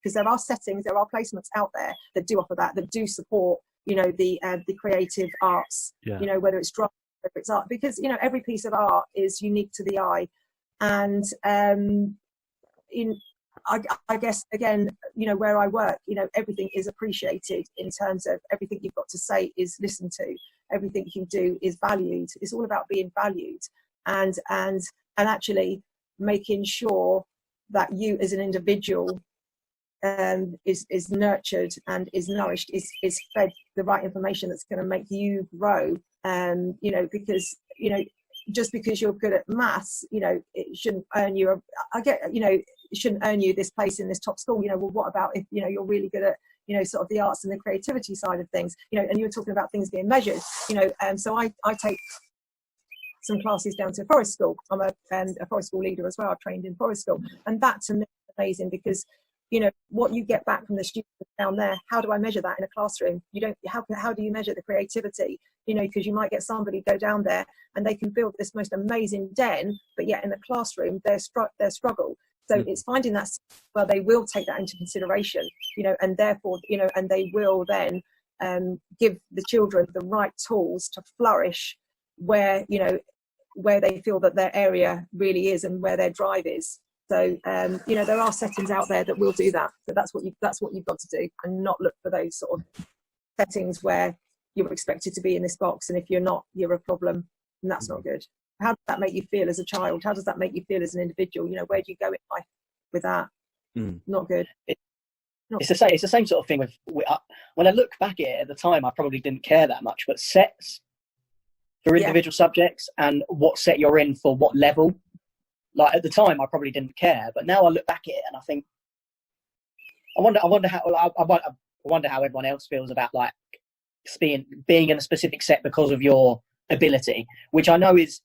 because there are settings, there are placements out there that do offer that do support, you know, the creative arts. You know, whether it's drama, whether it's art, because, you know, every piece of art is unique to the eye. And I guess, again, you know, where I work, you know, everything is appreciated in terms of everything you've got to say is listened to, everything you do is valued. It's all about being valued, and actually making sure that you as an individual is nurtured and is nourished, is fed the right information that's going to make you grow. You know, because, you know, just because you're good at maths, you know, it shouldn't earn you it shouldn't earn you this place in this top school. You know, well, what about if, you know, you're really good at, you know, sort of the arts and the creativity side of things, you know, and you were talking about things being measured, you know, so I take some classes down to forest school. I'm a forest school leader as well. I've trained in forest school, and that to me is amazing, because, you know, what you get back from the students down there, how do I measure that in a classroom? You don't. How do you measure the creativity? You know, because you might get somebody go down there and they can build this most amazing den, but yet in the classroom their struggle. So it's finding that, well, they will take that into consideration, you know, and therefore, you know, and they will then give the children the right tools to flourish where, you know, where they feel that their area really is and where their drive is. So, you know, there are settings out there that will do that. But that's what you've got to do, and not look for those sort of settings where you're expected to be in this box, and if you're not, you're a problem, and that's not good. How does that make you feel as a child? How does that make you feel as an individual? You know, where do you go in life with that? Not good. It's the same sort of thing with when I look back at it at the time, I probably didn't care that much, but sets for individual subjects and what set you're in for what level, like at the time I probably didn't care, but now I look back at it and I think I wonder how everyone else feels about like being in a specific set because of your ability, which I know is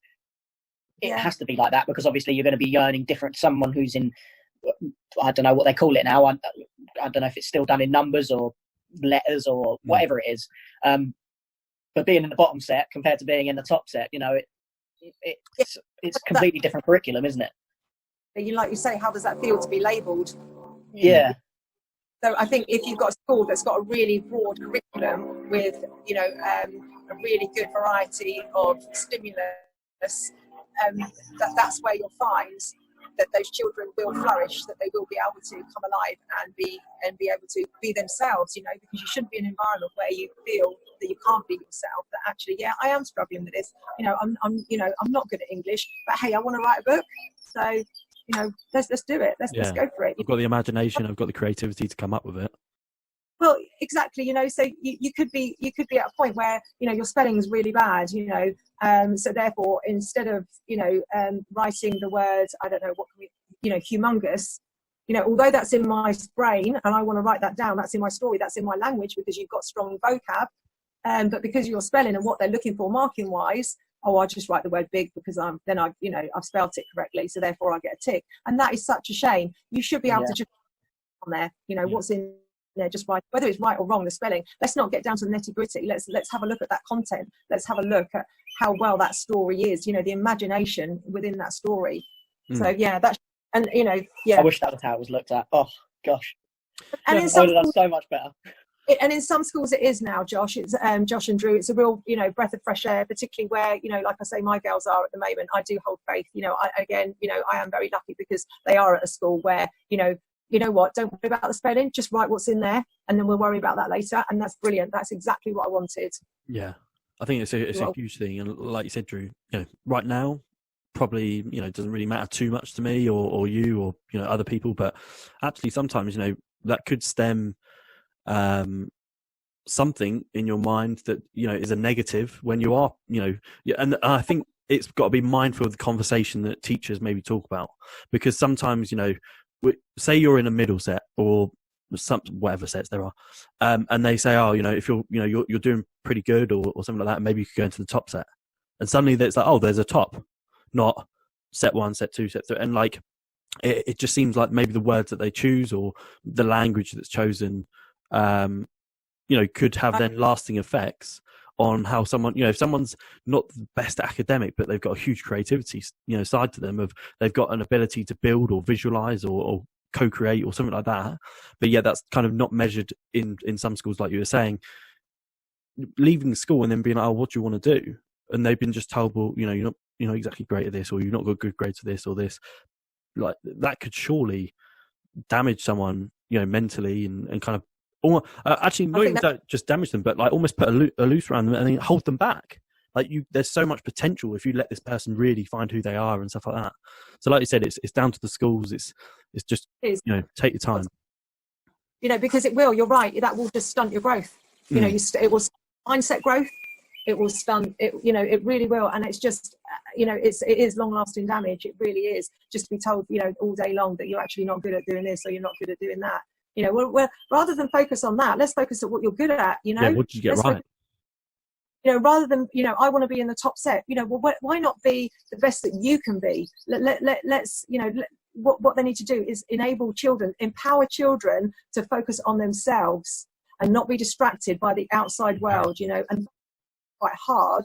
it has to be like that, because obviously you're going to be earning different. Someone who's in, I don't know what they call it now. I don't know if it's still done in numbers or letters or whatever it is. But being in the bottom set compared to being in the top set, you know, it's completely different curriculum, isn't it? Like you say, how does that feel to be labelled? Yeah. So I think if you've got a school that's got a really broad curriculum with, you know, a really good variety of stimulus, that's where you'll find that those children will flourish, that they will be able to come alive and be able to be themselves, you know, because you shouldn't be in an environment where you feel that you can't be yourself, that actually, I am struggling with this, you know, I'm not good at English, but hey, I want to write a book, so, you know, let's do it, let's go for it. I've got the imagination, I've got the creativity to come up with it. Well, exactly, you know, so you could be at a point where, you know, your spelling's really bad, you know, so therefore, instead of, you know, writing the word, I don't know, humongous, you know, although that's in my brain and I want to write that down, that's in my story, that's in my language because you've got strong vocab, but because of your spelling and what they're looking for marking wise, I just write the word big because I've spelled it correctly, so therefore I get a tick. And that is such a shame. You should be able to just on there, you know, what's in there, just right, whether it's right or wrong, the spelling. Let's not get down to the nitty gritty. Let's have a look at that content. Let's have a look at how well that story is, you know, the imagination within that story. So that's, and you know, I wish that was how it was looked at. Oh gosh. And in some schools, so much better. And in some schools it is now, Josh. It's Josh and Drew. It's a real, you know, breath of fresh air, particularly where, you know, like I say, my girls are at the moment. I do hold faith. You know, I am very lucky because they are at a school where, you know what, don't worry about the spelling, just write what's in there and then we'll worry about that later. And that's brilliant. That's exactly what I wanted. Yeah, I think it's a huge thing. And like you said, Drew, you know, right now, probably, you know, it doesn't really matter too much to me or you or, you know, other people. But actually sometimes, you know, that could stem something in your mind that, you know, is a negative when you are, you know, and I think it's got to be mindful of the conversation that teachers maybe talk about, because sometimes, you know, say you're in a middle set or whatever sets there are, and they say, oh, you know, if you're doing pretty good or something like that, maybe you could go into the top set, and suddenly there's like, oh, there's a top, not set 1, set 2, set 3, and like it just seems like maybe the words that they choose or the language that's chosen, you know, could have then lasting effects on how someone, you know, if someone's not the best at academic, but they've got a huge creativity, you know, side to them, of they've got an ability to build or visualize or co-create or something like that. But yeah, that's kind of not measured in some schools, like you were saying, leaving school and then being like, oh, what do you want to do? And they've been just told, well, you know, you're not exactly great at this, or you've not got good grades for this or this. Like that could surely damage someone, you know, mentally and kind of, actually not even that just damage them, but like almost put a noose around them and then hold them back. Like there's so much potential if you let this person really find who they are and stuff like that. So like you said, it's down to the schools. It's just, you know, take your time. You know, because it will, you're right, that will just stunt your growth. You know, it will mindset growth. It will stunt it, you know, it really will. And it's just, you know, it is long lasting damage. It really is, just to be told, you know, all day long that you're actually not good at doing this or you're not good at doing that. You know, well, rather than focus on that, let's focus on what you're good at, you know. Yeah, what did you get right? You know, rather than, you know, I want to be in the top set, you know, well, why not be the best that you can be? Let's, you know, what they need to do is empower children to focus on themselves and not be distracted by the outside world, you know, and quite hard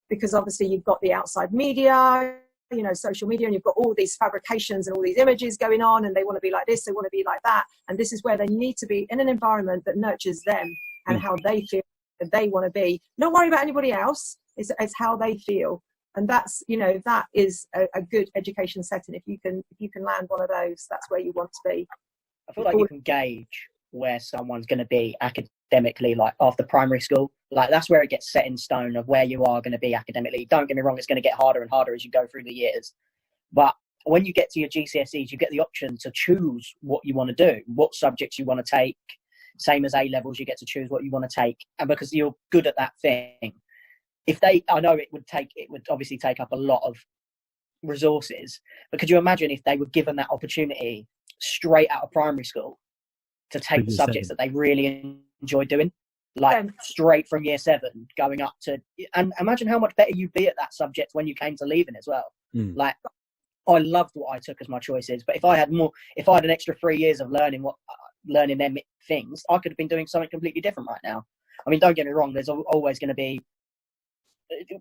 because obviously you've got the outside media, you know, social media, and you've got all these fabrications and all these images going on, and they want to be like this, they want to be like that, and this is where they need to be in an environment that nurtures them and how they feel that they want to be. Not worry about anybody else. It's how they feel, and that's, you know, that is a good education setting. If you can land one of those, that's where you want to be. I feel like you can gauge where someone's going to be academically, like after primary school. Like that's where it gets set in stone of where you are going to be academically. Don't get me wrong, it's going to get harder and harder as you go through the years. But when you get to your GCSEs, you get the option to choose what you want to do, what subjects you want to take. Same as A levels, you get to choose what you want to take, and because you're good at that thing, I know it would obviously take up a lot of resources, but could you imagine if they were given that opportunity straight out of primary school to take the subjects that they really enjoy doing, like straight from year 7 going up to, and imagine how much better you'd be at that subject when you came to leaving as well. Like, I loved what I took as my choices, but if I had an extra 3 years of learning them things, I could have been doing something completely different right now. I mean, don't get me wrong, there's always going to be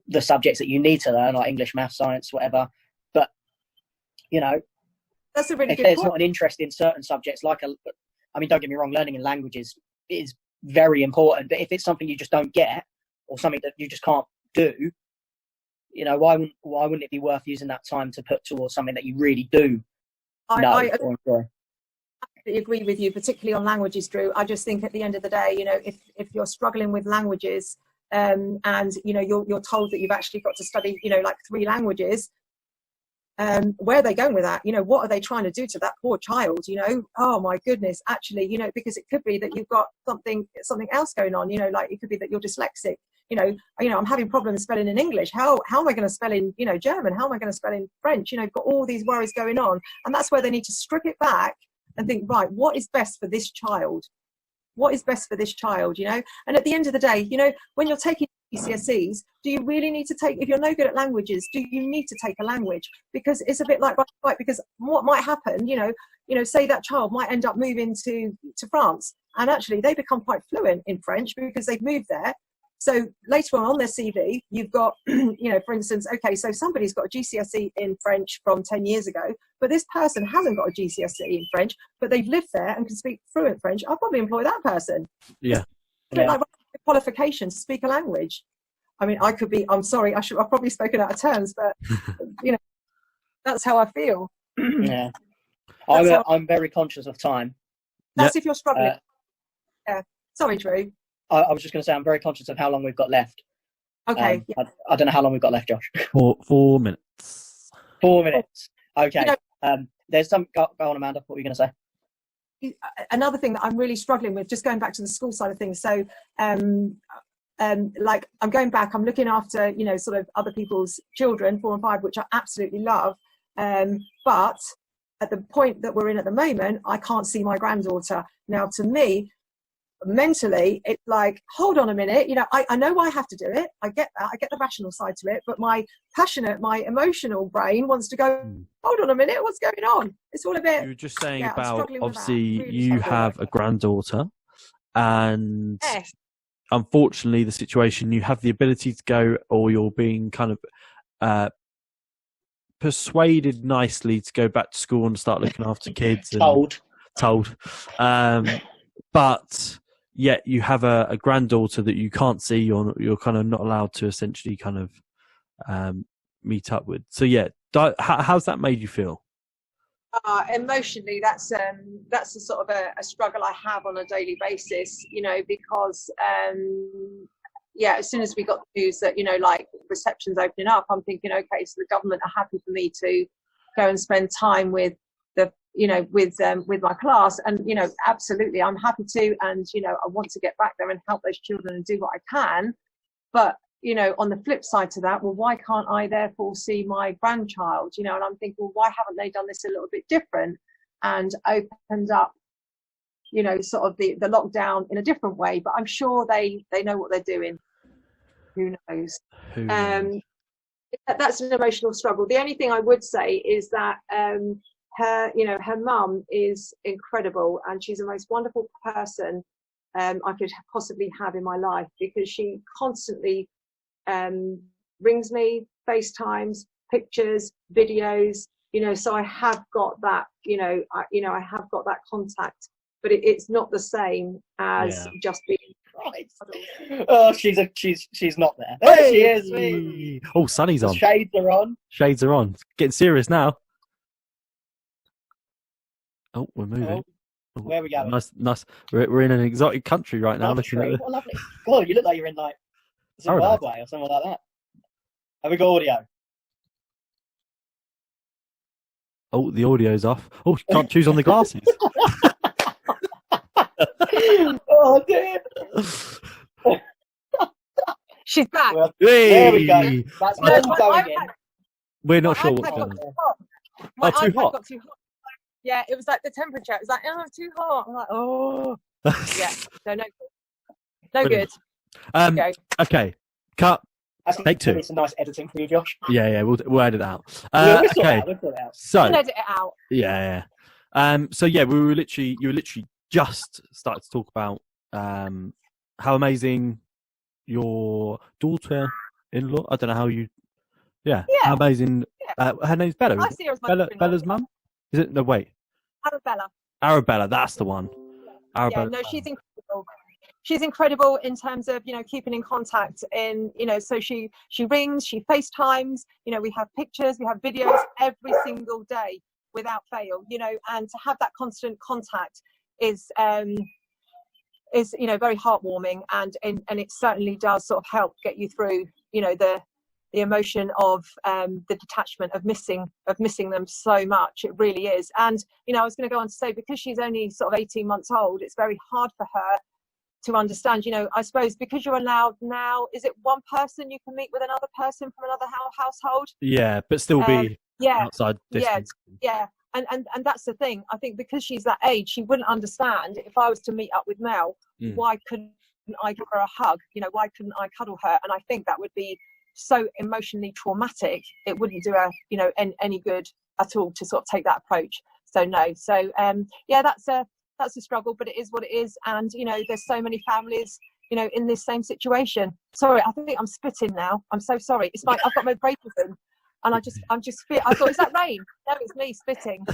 the subjects that you need to learn, like English, math, science, whatever, but that's a really if good there's point. not an interest in certain subjects, don't get me wrong, learning in languages is very important, but if it's something you just don't get or something that you just can't do, why wouldn't it be worth using that time to put towards something that you really do know or enjoy? I agree with you, particularly on languages, Drew. I just think at the end of the day, if you're struggling with languages, and you're told that you've actually got to study, like 3 languages, where are they going with that? What are they trying to do to that poor child? Oh my goodness, actually, because it could be that you've got something else going on. Like it could be that you're dyslexic. I'm having problems spelling in English. How am I going to spell in German? How am I going to spell in French? Got all these worries going on, and that's where they need to strip it back and think, right, what is best for this child? What is best for this child, And at the end of the day, when you're taking GCSEs, do you really need to take, if you're no good at languages, do you need to take a language? Because it's a bit like, right, because what might happen, say that child might end up moving to France, and actually they become quite fluent in French because they've moved there. So later on their CV, you've got, for instance, okay, so somebody's got a GCSE in French from 10 years ago, but this person hasn't got a GCSE in French, but they've lived there and can speak fluent French. I'll probably employ that person. Yeah. Like qualification to speak a language. I mean, I'm sorry, I've probably spoken out of terms, but, that's how I feel. Yeah. I'm very conscious of time. That's if you're struggling. Yeah. Sorry, Drew. I was just going to say, I'm very conscious of how long we've got left. Okay. I don't know how long we've got left, Josh. 4 minutes. 4 minutes. Okay. There's some. Go on, Amanda. What were you going to say? Another thing that I'm really struggling with, just going back to the school side of things. So, like I'm going back, I'm looking after, sort of other people's children, 4 and 5, which I absolutely love. But at the point that we're in at the moment, I can't see my granddaughter. Now, to me, mentally, it's like, hold on a minute, I know I have to do it. I get that. I get the rational side to it, but my emotional brain wants to go, hold on a minute, what's going on? It's all a bit. You were just saying about, obviously, really you have a granddaughter, and yes, unfortunately, the situation, you have the ability to go, or you're being kind of persuaded nicely to go back to school and start looking after kids. Told. But yet you have a granddaughter that you can't see, you're kind of not allowed to essentially kind of meet up with. So yeah, how's that made you feel? Emotionally, that's a sort of a struggle I have on a daily basis, because as soon as we got the news that, like reception's opening up, I'm thinking, okay, so the government are happy for me to go and spend time with with my class, and absolutely I'm happy to, and I want to get back there and help those children and do what I can, but on the flip side to that, well, why can't I therefore see my grandchild, and I'm thinking, well, why haven't they done this a little bit different and opened up sort of the lockdown in a different way? But I'm sure they know what they're doing. Who knows? That's an emotional struggle. The only thing I would say is that her mum is incredible, and she's the most wonderful person I could possibly have in my life, because she constantly rings me, FaceTimes, pictures, videos, so I have got that, I have got that contact, but it's not the same as just being right. Oh, she's not there. There she is. Hey. Oh, Sunny's on. Shades are on. Shades are on. It's getting serious now. Oh, we're moving. Oh, where are we going? Nice. We're in an exotic country right now. Looking at what lovely. God, you look like you're in like Zimbabwe or something like that. Have we got audio? Oh, the audio's off. Oh, she can't choose on the glasses. Oh dear. She's back. Well, Hey! there we go. That's No, all going in. We're not My sure iPad what's going got on. too hot. My Oh, too iPad hot? got too hot. Yeah, it was like the temperature. It was like, oh, too hot. I'm like, oh. Yeah, no good. No good. Brilliant. Okay, cut. Take two. It's a nice editing for you, Josh. Yeah, we'll edit that out. We'll sort it Okay, out, we'll sort it out. so We'll edit it out. yeah. So yeah, you were literally just started to talk about how amazing your daughter-in-law. I don't know how you. Yeah. How amazing. Her name's Bella. I see her as my Bella, daughter-in-law. Bella's mum. Is it? No, wait. Arabella. Arabella. That's the one. Arabella. Yeah, no, she's incredible. She's incredible in terms of, keeping in contact so she rings, she FaceTimes, we have pictures, we have videos every single day without fail, and to have that constant contact is very heartwarming, and it certainly does sort of help get you through, the emotion of the detachment of missing them so much. It really is. And, I was going to go on to say, because she's only sort of 18 months old, it's very hard for her to understand, I suppose, because you're allowed now, is it one person you can meet with another person from another household? Yeah, but still be outside distance. Yeah. And that's the thing. I think because she's that age, she wouldn't understand if I was to meet up with Mel, why couldn't I give her a hug? Why couldn't I cuddle her? And I think that would be so emotionally traumatic. It wouldn't do her, any good at all to sort of take that approach. So no. So that's a struggle, but it is what it is. And, there's so many families, in this same situation. Sorry, I think I'm spitting now. I'm so sorry. It's like I've got my braces in and I thought, is that rain? No, it's me spitting.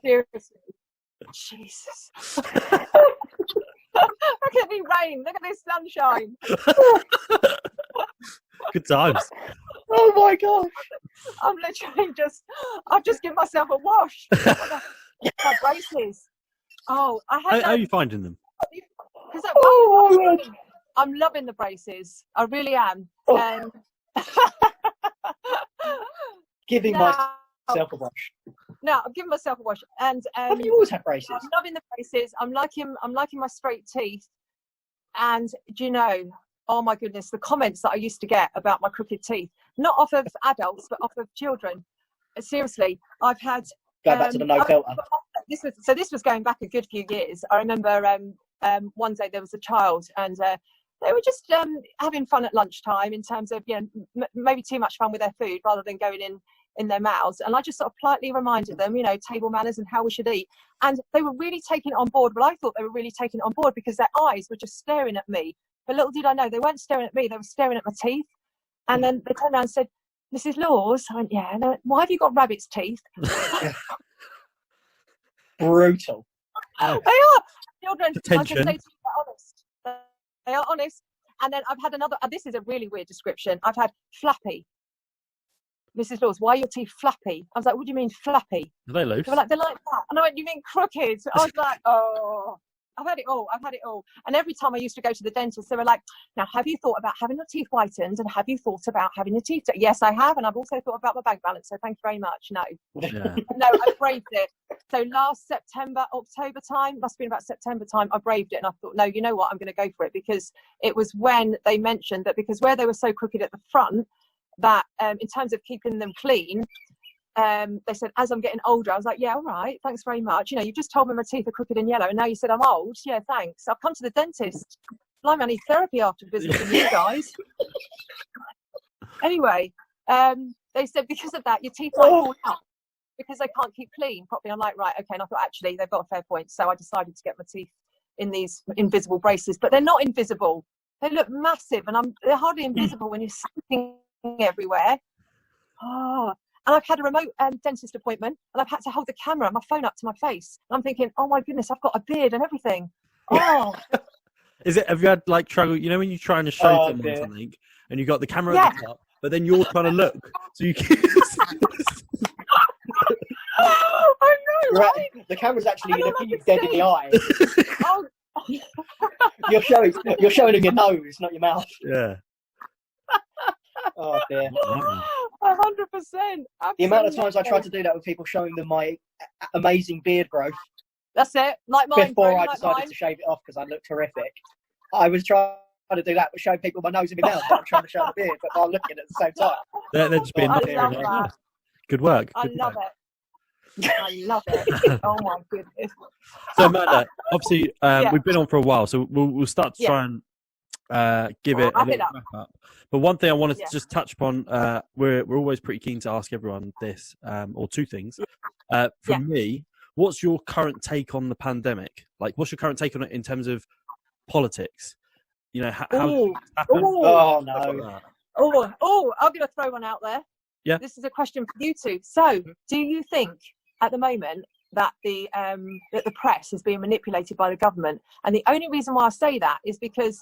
Seriously. Jesus. Look at me rain. Look at this sunshine. Good times. Oh my gosh. I'm literally I've just given myself a wash. My braces. Oh, I had. How are you finding them? I'm loving the braces. I really am. Giving myself a wash. No, I'm giving myself a wash. And have you always had braces? I'm loving the braces. I'm liking my straight teeth. And oh my goodness, the comments that I used to get about my crooked teeth, not off of adults, but off of children. Seriously, I've had. Go back to the no filter. This was going back a good few years. I remember one day there was a child, and they were just having fun at lunchtime in terms of maybe too much fun with their food rather than going in their mouths. And I just sort of politely reminded them, table manners and how we should eat. And they were really taking it on board. Well, I thought they were really taking it on board because their eyes were just staring at me. But little did I know, they weren't staring at me, they were staring at my teeth. And then they turned around and said, "Mrs. Laws?" I went, "Yeah." And they went, "Why have you got rabbit's teeth?" Brutal. They are. Children, Attention. I can say to you, they're honest. They are honest. And then I've had another, this is a really weird description. I've had flappy. "Mrs. Laws, why are your teeth flappy?" I was like, "What do you mean flappy?" Are they loose? They were like, "They're like that." And I went, "You mean crooked?" So I was like, oh. I've had it all. And every time I used to go to the dentist, they were like, "Now, have you thought about having your teeth whitened? And have you thought about having your teeth?" Yes, I have. And I've also thought about my bank balance. So thank you very much. No. Yeah. No, I braved it. So last September, October time, must have been about September time, I braved it. And I thought, no, you know what? I'm going to go for it. Because it was when they mentioned that because where they were so crooked at the front, that in terms of keeping them clean, they said, as I'm getting older, I was like, "Yeah, all right, thanks very much. You just told me my teeth are crooked and yellow, and now you said I'm old. Yeah, thanks. I've come to the dentist. Blimey, I need therapy after visiting you guys." Anyway, they said because of that, your teeth might fall out because they can't keep clean properly. I'm like, right, okay. And I thought, actually, they've got a fair point. So I decided to get my teeth in these invisible braces, but they're not invisible. They look massive, and they're hardly invisible when you're sitting everywhere. Oh. And I've had a remote dentist appointment, and I've had to hold the camera and my phone up to my face. And I'm thinking, oh my goodness, I've got a beard and everything. Oh. Have you had trouble? When you're trying to show someone something, and you got the camera at the top, but then you're trying to look, so you can. I know, right? The camera's actually looking you dead in the eye. Oh. You're showing them your nose, not your mouth. Yeah. Oh dear. 100%. The amount of times I tried to do that with people, showing them my amazing beard growth. That's it. Like mine. Before I decided to shave it off because I looked horrific. I was trying to do that, but showing people my nose and my mouth. But I'm trying to show the beard, but while looking at the same time. They're just being I love that. Good work. I love it. Oh my goodness. So Amanda, obviously we've been on for a while, so we'll start to try and give it a little wrap up. But one thing I wanted to just touch upon, we're always pretty keen to ask everyone this, or two things. For me, what's your current take on the pandemic? Like, what's your current take on it in terms of politics? You know, how Oh no. I'm going to throw one out there. Yeah. This is a question for you two. So, do you think at the moment that the press is being manipulated by the government? And the only reason why I say that is because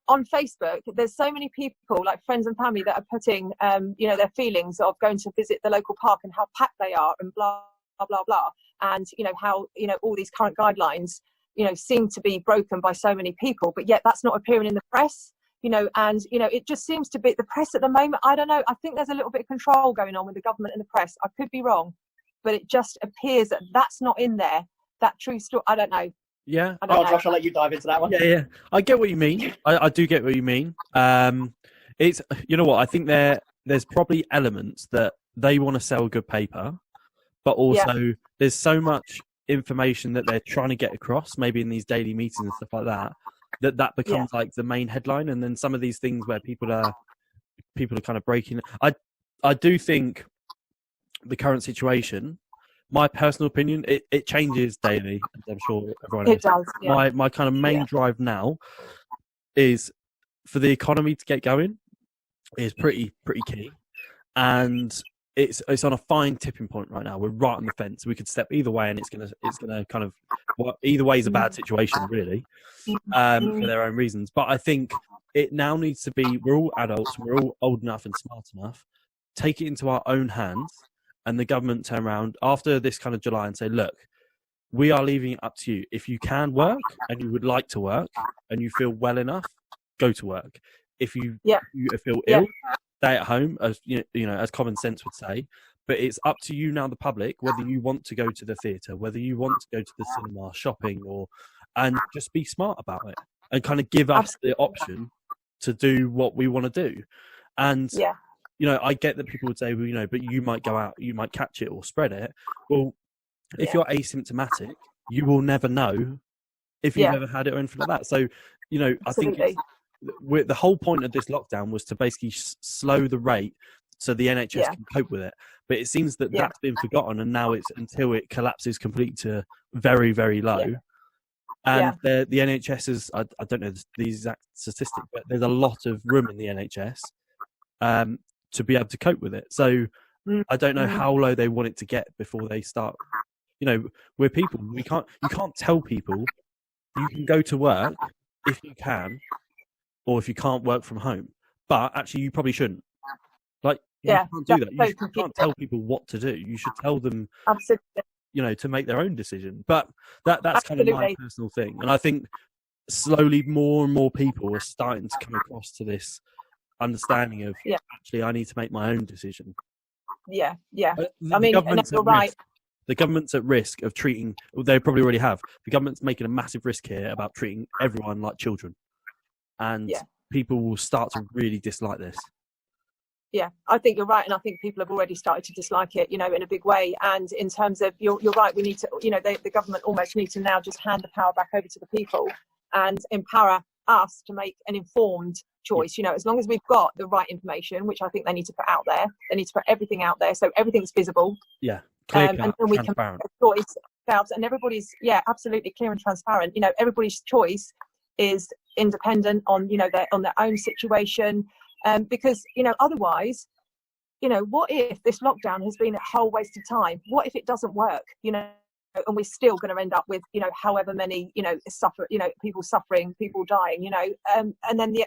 on Facebook, there's so many people, like friends and family, that are putting, their feelings of going to visit the local park and how packed they are and blah, blah, blah, blah. And, how, all these current guidelines, seem to be broken by so many people, but yet that's not appearing in the press, it just seems to be the press at the moment. I don't know. I think there's a little bit of control going on with the government and the press. I could be wrong, but it just appears that that's not in there. That true story. I don't know. Yeah. Josh, I'll let you dive into that one. Yeah. I get what you mean. I do get what you mean. It's, you know what? I think there's probably elements that they want to sell good paper, but also there's so much information that they're trying to get across, maybe in these daily meetings and stuff like that, that becomes like the main headline. And then some of these things where people are kind of breaking. I do think the current situation, my personal opinion, it changes daily, as I'm sure everyone else. It does. Yeah. My kind of main drive now is for the economy to get going is pretty key, and it's on a fine tipping point right now. We're right on the fence. We could step either way, and it's gonna kind of, well, either way is a bad situation, really, for their own reasons. But I think it now needs to be. We're all adults. We're all old enough and smart enough. Take it into our own hands, and the government turn around after this kind of July and say, "Look, we are leaving it up to you. If you can work and you would like to work and you feel well enough, go to work. If you feel ill, stay at home, as as common sense would say. But it's up to you now, the public, whether you want to go to the theatre, whether you want to go to the cinema, shopping, and just be smart about it and kind of give us the option to do what we want to do." And I get that people would say, well, but you might go out, you might catch it or spread it. Well, if you're asymptomatic, you will never know if you've ever had it or anything like that. So, I think the whole point of this lockdown was to basically slow the rate so the NHS can cope with it. But it seems that that's been forgotten, and now it's until it collapses completely to very, very low. And the NHS is, I don't know the exact statistic, but there's a lot of room in the NHS to be able to cope with it. So I don't know how low they want it to get before they start. We're people. You can't tell people you can go to work if you can, or if you can't work from home. But actually, you probably shouldn't. Like, you can't do that. You can't tell people what to do. You should tell them, to make their own decision. But that's kind of my personal thing. And I think slowly more and more people are starting to come across to this understanding of actually I need to make my own decision. I mean, you're right. The government's at risk of treating, they probably already have, the government's making a massive risk here about treating everyone like children. And people will start to really dislike this. Yeah, I think you're right. And I think people have already started to dislike it, in a big way. And in terms of, you're right, we need to, the government almost need to now just hand the power back over to the people and empower us to make an informed choice. As long as we've got the right information, which I think they need to put out there, they need to put everything out there so everything's visible. Yeah, clear cut, and we can make a choice ourselves, and everybody's absolutely clear and transparent. Everybody's choice is independent on on their own situation, because otherwise, what if this lockdown has been a whole waste of time? What if it doesn't work? And we're still going to end up with however many people suffering, people dying, and then the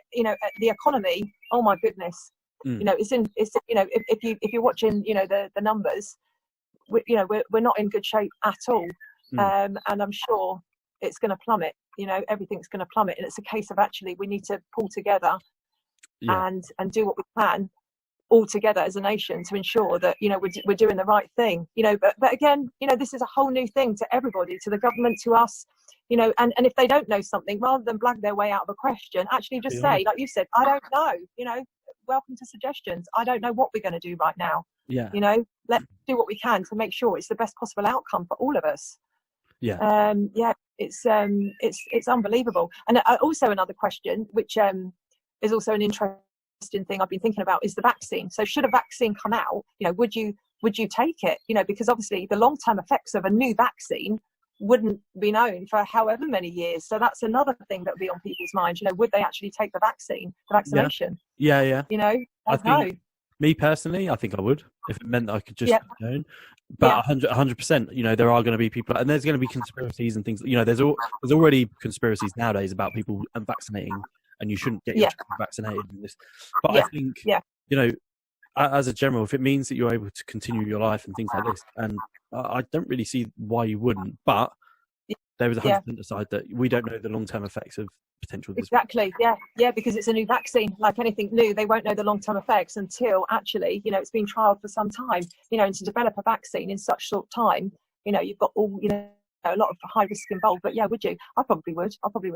economy. Oh my goodness, if you're watching the numbers, we're not in good shape at all, and I'm sure it's going to plummet. Everything's going to plummet, and it's a case of actually we need to pull together and do what we can all together as a nation to ensure that, you know, we're doing the right thing, you know, but again, you know, this is a whole new thing to everybody, to the government, to us, you know, and if they don't know something, rather than blag their way out of a question, actually just say, like you said, I don't know, you know, welcome to suggestions. I don't know what we're going to do right now. Yeah. You know, let's do what we can to make sure it's the best possible outcome for all of us. Yeah. Yeah, it's unbelievable. And also another question, which is also an interesting thing I've been thinking about, is the vaccine. So should a vaccine come out, you know, would you take it? You know, because obviously the long-term effects of a new vaccine wouldn't be known for however many years. So that's another thing that would be on people's minds. You know, would they actually take the vaccination? Yeah. You know, I think, me personally, I think I would, if it meant that I could just own. But 100%, you know, there are going to be people, and there's going to be conspiracies and things. You know, there's already conspiracies nowadays about people vaccinating, and you shouldn't get your child vaccinated. And this, but I think, you know, as a general, if it means that you're able to continue your life and things like this, and I don't really see why you wouldn't. But there is 100% aside that we don't know the long-term effects of potential. Exactly. Yeah, because it's a new vaccine. Like anything new, they won't know the long-term effects until actually, you know, it's been trialed for some time. You know, and to develop a vaccine in such short time, you know, you've got all, you know, a lot of high risk involved. But yeah, would you? I probably would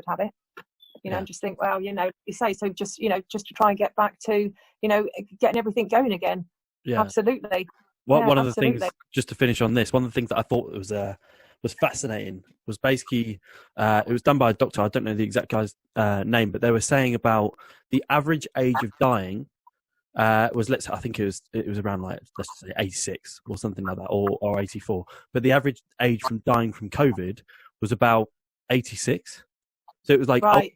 have it. You know, and just think, well, you know, you say so, just, you know, just to try and get back to, you know, getting everything going again. Yeah, absolutely. One of the things, just to finish on this, one of the things that I thought was fascinating was basically it was done by a doctor. I don't know the exact guy's name, but they were saying about the average age of dying was, I think it was around, like, let's just say 86 or something like that, or 84. But the average age from dying from COVID was about 86. So it was like older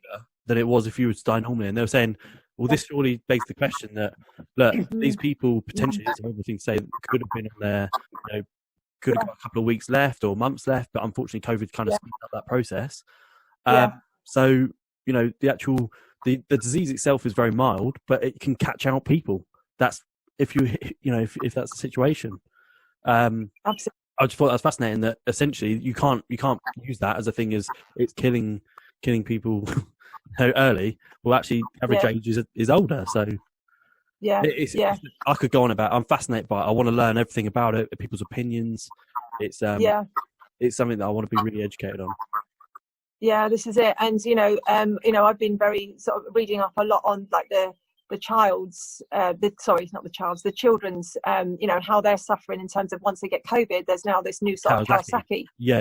than it was if you were to die normally. And they were saying, well, this surely begs the question that, look, these people potentially, it's a horrible thing to say, could have been on their, you know, could have got a couple of weeks left or months left, but unfortunately COVID kind of speeds up that process. So, you know, the disease itself is very mild, but it can catch out people. That's if that's the situation. Absolutely. I just thought that was fascinating, that essentially you can't use that as a thing as it's killing people early. Well, actually, average age is older. So I could go on about it. I'm fascinated by it. I want to learn everything about it, people's opinions. It's something that I want to be really educated on. Yeah, this is it. And you know, I've been very sort of reading up a lot on, like, the children's, you know, how they're suffering in terms of, once they get COVID, there's now this new sort of Kawasaki. You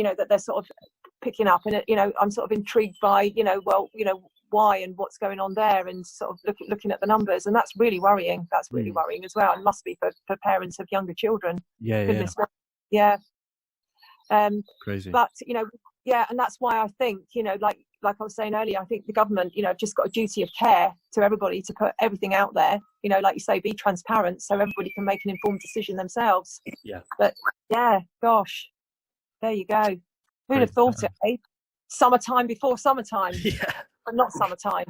know, that they're sort of picking up, and you know, I'm sort of intrigued by, you know, well, you know, why and what's going on there, and sort of looking at the numbers, and that's really worrying. That's really worrying as well, and must be for parents of younger children. Crazy. But you know, and that's why I think, you know, like I was saying earlier, I think the government, you know, just got a duty of care to everybody to put everything out there, you know, like you say, be transparent so everybody can make an informed decision themselves. But gosh, there you go. Who'd have thought it, eh? Summertime before summertime. But not summertime.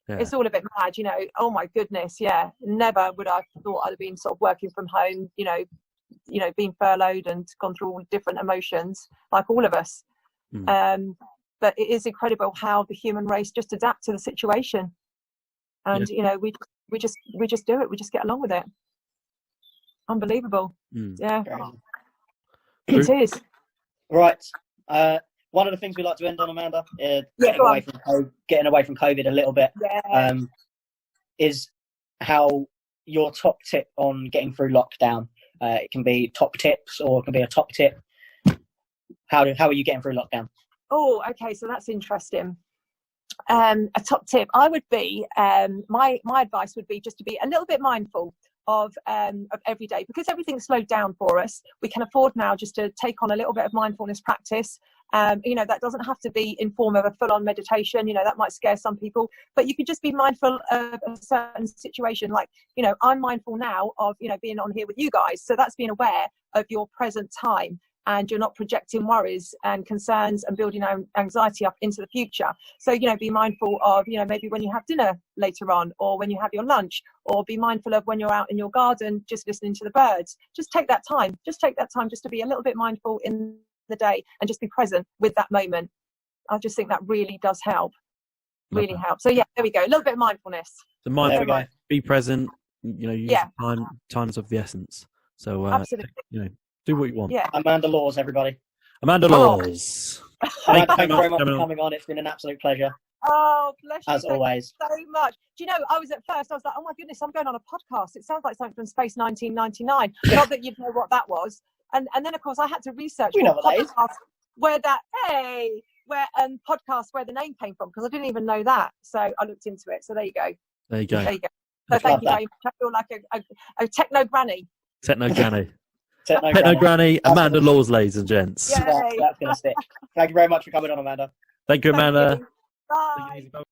It's all a bit mad, you know. Oh my goodness, never would I have thought I'd have been sort of working from home, you know, being furloughed and gone through all different emotions, like all of us. But it is incredible how the human race just adapt to the situation, and you know, we just do it. We just get along with it. Unbelievable. It is. Right. One of the things we like to end on, Amanda, getting away from COVID a little bit, is how your top tip on getting through lockdown. It can be top tips, or it can be a top tip. How are you getting through lockdown? Oh, okay, so that's interesting. A top tip, I would be, my advice would be just to be a little bit mindful of every day, because everything's slowed down for us. We can afford now just to take on a little bit of mindfulness practice. You know, that doesn't have to be in form of a full-on meditation. You know, that might scare some people, but you could just be mindful of a certain situation. Like, you know, I'm mindful now of, you know, being on here with you guys. So that's being aware of your present time, and you're not projecting worries and concerns and building anxiety up into the future. So, you know, be mindful of, you know, maybe when you have dinner later on, or when you have your lunch, or be mindful of when you're out in your garden, just listening to the birds. Just take that time just to be a little bit mindful in the day, and just be present with that moment. I just think that really does help. really helps. So yeah, there we go. A little bit of mindfulness. So mindfulness, be present. Use time's of the essence. So absolutely, do what you want. Yeah. Amanda Laws, everybody. Amanda Laws. Thank you very much for coming on. It's been an absolute pleasure. Oh, bless you. As always. So much. Do you know, I was like, oh my goodness, I'm going on a podcast. It sounds like something from Space 1999. Not that you'd know what that was. And then, of course, I had to research podcast where the name came from, because I didn't even know that. So I looked into it. So there you go. So thank you very much. I feel like a techno granny. Techno granny, Amanda Laws, ladies and gents. That's going to stick. Thank you very much for coming on, Amanda. Thank you, Amanda. Thank you. Bye.